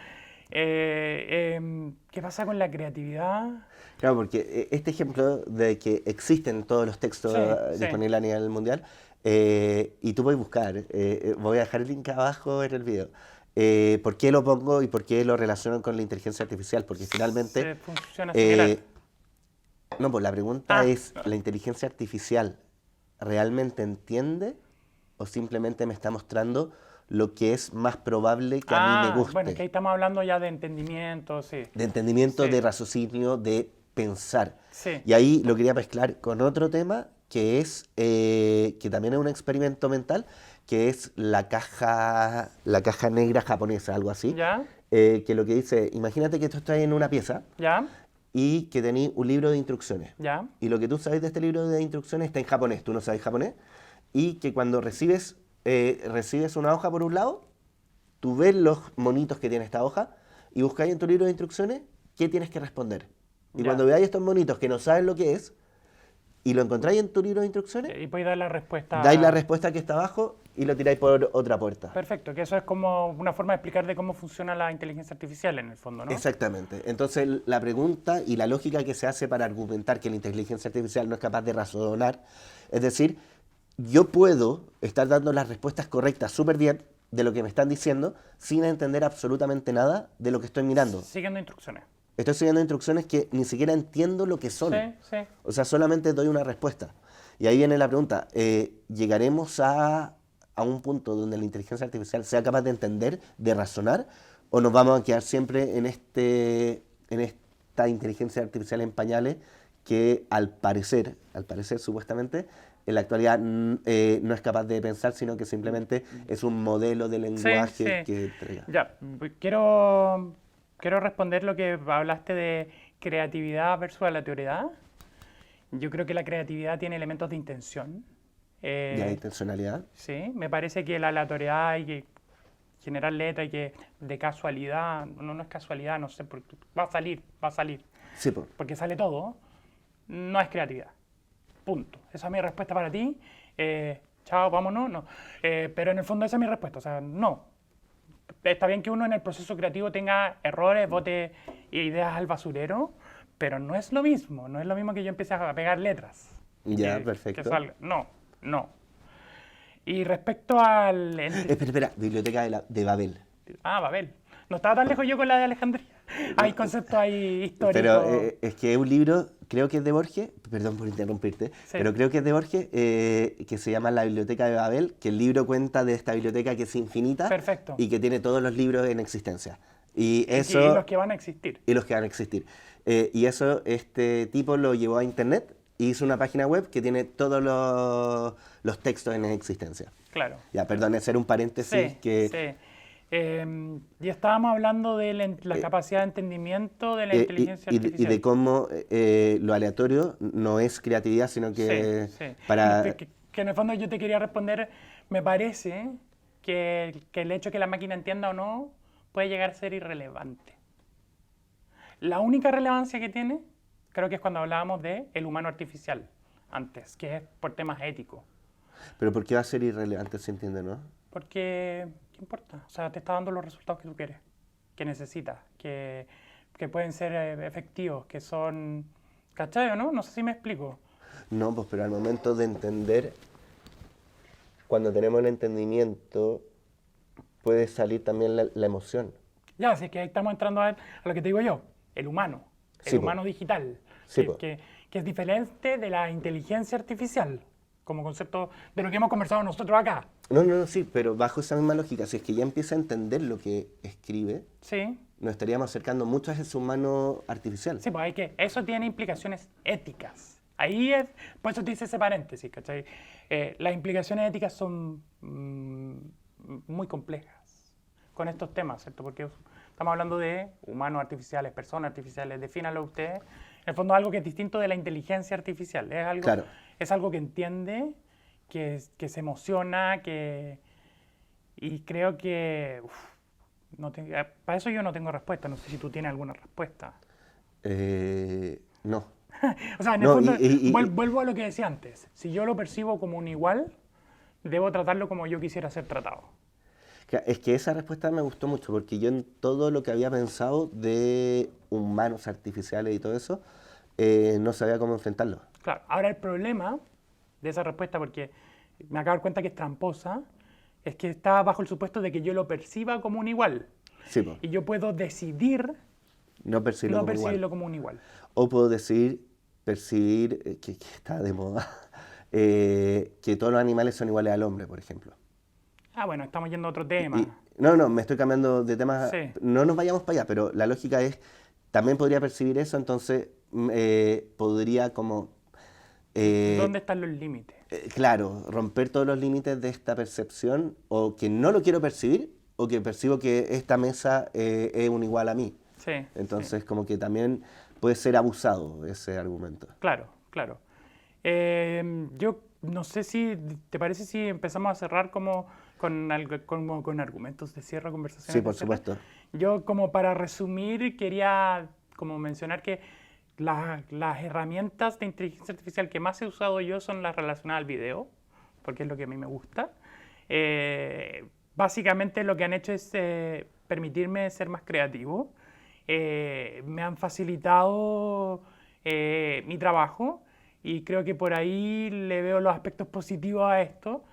¿Qué pasa con la creatividad? Claro, porque este ejemplo de que existen todos los textos Sí, sí. disponibles a nivel mundial, y tú puedes buscar, voy a dejar el link abajo en el video, ¿por qué lo pongo y por qué lo relaciono con la inteligencia artificial? Porque finalmente... Funciona similar. no, pues la pregunta Ah. es, ¿la inteligencia artificial realmente entiende o simplemente me está mostrando lo que es más probable que a mí me guste? Bueno, que ahí estamos hablando ya de entendimiento, sí. De entendimiento, Sí. de raciocinio, de pensar. Sí. Y ahí lo quería mezclar con otro tema que es, que también es un experimento mental, que es la caja negra japonesa, algo así. ¿Ya? Que lo que dice, imagínate que tú estás en una pieza ¿Ya? y que tenés un libro de instrucciones. ¿Ya? Y lo que tú sabes de este libro de instrucciones está en japonés, tú no sabes japonés, y que cuando recibes una hoja por un lado, tú ves los monitos que tiene esta hoja y buscáis en tu libro de instrucciones qué tienes que responder. Y Ya. cuando veáis estos monitos que no sabes lo que es, y lo encontráis en tu libro de instrucciones, Y podéis dar la respuesta. dais la respuesta que está abajo y lo tiráis por otra puerta. Perfecto, que eso es como una forma de explicar de cómo funciona la inteligencia artificial en el fondo, ¿no? Exactamente. Entonces la pregunta y la lógica que se hace para argumentar que la inteligencia artificial no es capaz de razonar, es decir, yo puedo estar dando las respuestas correctas súper bien de lo que me están diciendo sin entender absolutamente nada de lo que estoy mirando. Siguiendo instrucciones. Estoy siguiendo instrucciones que ni siquiera entiendo lo que son. Sí, sí. O sea, solamente doy una respuesta. Y ahí viene la pregunta, ¿llegaremos a un punto donde la inteligencia artificial sea capaz de entender, de razonar, o nos vamos a quedar siempre en esta inteligencia artificial en pañales que al parecer supuestamente, en la actualidad no es capaz de pensar, sino que simplemente es un modelo de lenguaje que entrega? Ya, quiero responder lo que hablaste de creatividad versus aleatoriedad. Yo creo que la creatividad tiene elementos de intención. ¿Ya de intencionalidad? Sí, me parece que la aleatoriedad hay que generar letra y que de casualidad, no es casualidad, no sé, porque va a salir, Sí, pues. porque sale todo, no es creatividad. Punto. Esa es mi respuesta para ti. Chao, vámonos, no. Pero en el fondo esa es mi respuesta, o sea, no. Está bien que uno en el proceso creativo tenga errores, bote ideas al basurero, pero no es lo mismo, no es lo mismo que yo empiece a pegar letras. Ya, que perfecto. salga. No. Y respecto al... Espera, Biblioteca de Babel. Babel. No estaba tan lejos yo con la de Alejandría. Hay conceptos ahí históricos. Pero es que es un libro, creo que es de Borges, perdón por interrumpirte, Sí. pero creo que es de Borges, que se llama La Biblioteca de Babel, que el libro cuenta de esta biblioteca que es infinita. Perfecto. Y que tiene todos los libros en existencia. Y eso... Y los que van a existir. Y los que van a existir. Y eso, este tipo lo llevó a internet y hizo una página web que tiene todos los textos en existencia. Claro. Ya, perdón, hacer un paréntesis que... Sí. Y estábamos hablando de la capacidad de entendimiento de la inteligencia artificial. Y de cómo lo aleatorio no es creatividad, sino que Sí. para... Que en el fondo yo te quería responder, me parece que el hecho de que la máquina entienda o no puede llegar a ser irrelevante. La única relevancia que tiene, creo que es cuando hablábamos de el humano artificial antes, que es por temas éticos. Pero ¿por qué va a ser irrelevante, se entiende, no? Porque, ¿qué importa? O sea, te está dando los resultados que tú quieres, que necesitas, que pueden ser efectivos, que son... ¿Cachai o no? No sé si me explico. No, pues pero al momento de entender, cuando tenemos el entendimiento, puede salir también la emoción. Ya, así que ahí estamos entrando a lo que te digo yo, el humano, Sí, humano digital, Sí, que es diferente de la inteligencia artificial, como concepto de lo que hemos conversado nosotros acá. No, sí, pero bajo esa misma lógica, si es que ya empieza a entender lo que escribe, Sí, nos estaríamos acercando mucho a ese humano artificial. sí, pues eso tiene implicaciones éticas. Ahí es, por eso te hice ese paréntesis, ¿cachai? Las implicaciones éticas son muy complejas con estos temas, ¿cierto? Porque estamos hablando de humanos artificiales, personas artificiales, defínalo usted. En el fondo, algo que es distinto de la inteligencia artificial. Es algo, Claro. es algo que entiende, que se emociona, y creo que... para eso yo no tengo respuesta. No sé si tú tienes alguna respuesta. No. O sea, en el No, fondo, y- vuelvo a lo que decía antes. Si yo lo percibo como un igual, debo tratarlo como yo quisiera ser tratado. Es que esa respuesta me gustó mucho, porque yo en todo lo que había pensado de humanos artificiales y todo eso, no sabía cómo enfrentarlo. Claro, ahora el problema de esa respuesta, porque me acabo de dar cuenta que es tramposa, es que está bajo el supuesto de que yo lo perciba como un igual. Sí, po. Y yo puedo decidir No percibirlo no como igual. percibirlo como un igual. O puedo percibir, que está de moda, que todos los animales son iguales al hombre, por ejemplo. Bueno, estamos yendo a otro tema. No, me estoy cambiando de tema. Sí. No nos vayamos para allá, pero la lógica es, también podría percibir eso, entonces podría como... ¿Dónde están los límites? claro, romper todos los límites de esta percepción, o que no lo quiero percibir, o que percibo que esta mesa es un igual a mí. Sí. Entonces, como que también puede ser abusado ese argumento. Claro. Yo no sé si te parece si empezamos a cerrar como con argumentos de cierre de conversación. Sí, por supuesto. Yo como para resumir quería como mencionar que las herramientas de inteligencia artificial que más he usado yo son las relacionadas al video, porque es lo que a mí me gusta. Básicamente lo que han hecho es permitirme ser más creativo. Me han facilitado mi trabajo y creo que por ahí le veo los aspectos positivos a esto.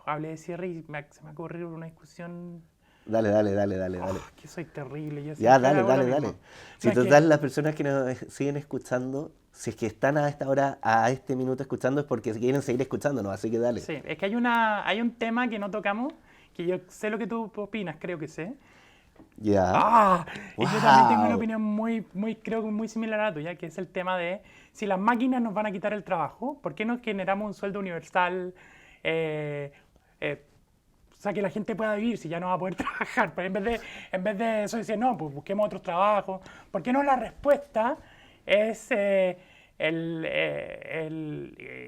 Hablé de cierre y se me ha ocurrido una discusión. Dale, dale, dale, dale, dale. Que soy terrible. Yo Ya, siempre dale, hago lo dale, mismo. dale. Si No, es que- total, las personas que nos siguen escuchando, si es que están a esta hora, a este minuto escuchando, es porque quieren seguir escuchándonos, así que dale. sí, es que hay un tema que no tocamos, que yo sé lo que tú opinas, creo que sé. Ya. Y yo también tengo una Wow. opinión creo que muy similar a la tuya, que es el tema de si las máquinas nos van a quitar el trabajo, ¿por qué no generamos un sueldo universal? eh, eh, o sea, que la gente pueda vivir si ya no va a poder trabajar. Pero en vez de eso decir, no, pues busquemos otros trabajos. ¿Por qué no la respuesta es el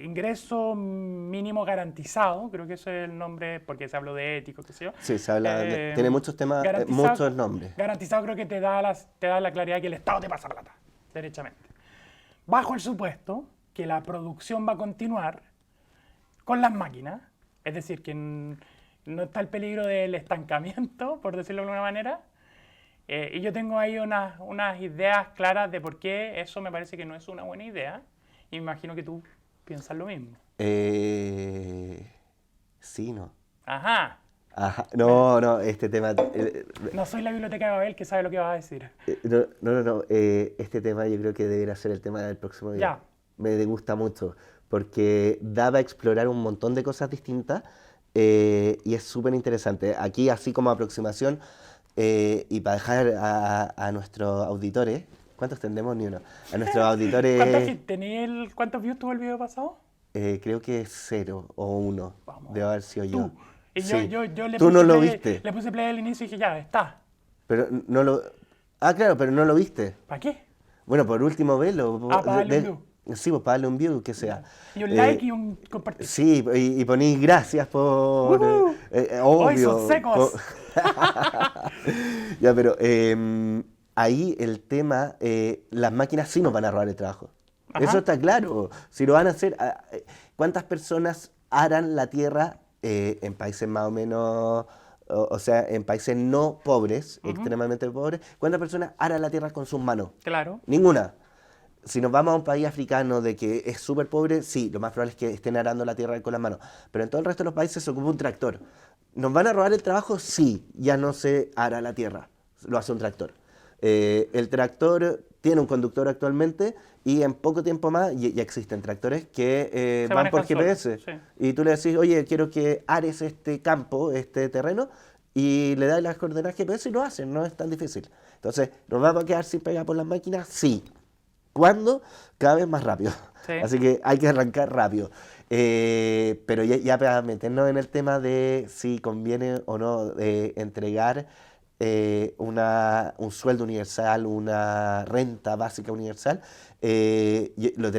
ingreso mínimo garantizado? Creo que ese es el nombre, porque se habló de ético, qué sé yo. Sí, se habla, Eh, tiene muchos temas, muchos nombres. Garantizado creo que te da la claridad que el Estado te pasa plata, derechamente. Bajo el supuesto que la producción va a continuar con las máquinas, es decir, que no está el peligro del estancamiento, por decirlo de alguna manera. Y yo tengo ahí unas ideas claras de por qué eso me parece que no es una buena idea. Y me imagino que tú piensas lo mismo. Sí, no. Ajá. Ajá. No, no, este tema. No soy la biblioteca de Babel que sabe lo que vas a decir. No, no, no, no, este tema yo creo que debería ser el tema del próximo día. Ya. Me gusta mucho, porque daba a explorar un montón de cosas distintas y es súper interesante. Aquí, así como aproximación, y para dejar a nuestros auditores, ¿cuántos tendremos? Ni uno. A nuestros auditores, ¿Cuántos views tuvo el video pasado? creo que 0 o 1, Vamos. debe haber sido yo. Tú. Y Sí. yo le Tú puse no lo play, viste, le puse play al inicio y dije, ya, está. pero no lo... Ah, claro, pero no lo viste. ¿Para qué? Bueno, por último, velo. Para darle un view. Sí, pues para darle un view, que sea. Y un like y un compartir. Sí, y ponís gracias por... ¡Woohoo! ¡Hoy obvio. son secos! Ya, pero ahí el tema, las máquinas sí nos van a robar el trabajo. Ajá. Eso está claro. Si lo van a hacer, ¿cuántas personas aran la tierra en países más o menos... O sea, en países no pobres, extremadamente pobres, ¿cuántas personas aran la tierra con sus manos? Claro. Ninguna. Si nos vamos a un país africano de que es súper pobre, sí, lo más probable es que estén arando la tierra con las manos. Pero en todo el resto de los países se ocupa un tractor. ¿Nos van a robar el trabajo? Sí, ya no se ara la tierra, lo hace un tractor. El tractor tiene un conductor actualmente y en poco tiempo más ya existen tractores que Se van por manejan GPS. solos, sí. Y tú le decís, oye, quiero que ares este campo, este terreno, y le das las coordenadas GPS y lo hacen, no es tan difícil. Entonces, ¿nos vamos a quedar sin pegar por las máquinas? Sí. ¿Cuándo? Cada vez más rápido. Sí. Así que hay que arrancar rápido. Pero ya para meternos en el tema de si conviene o no entregar un sueldo universal, una renta básica universal, lo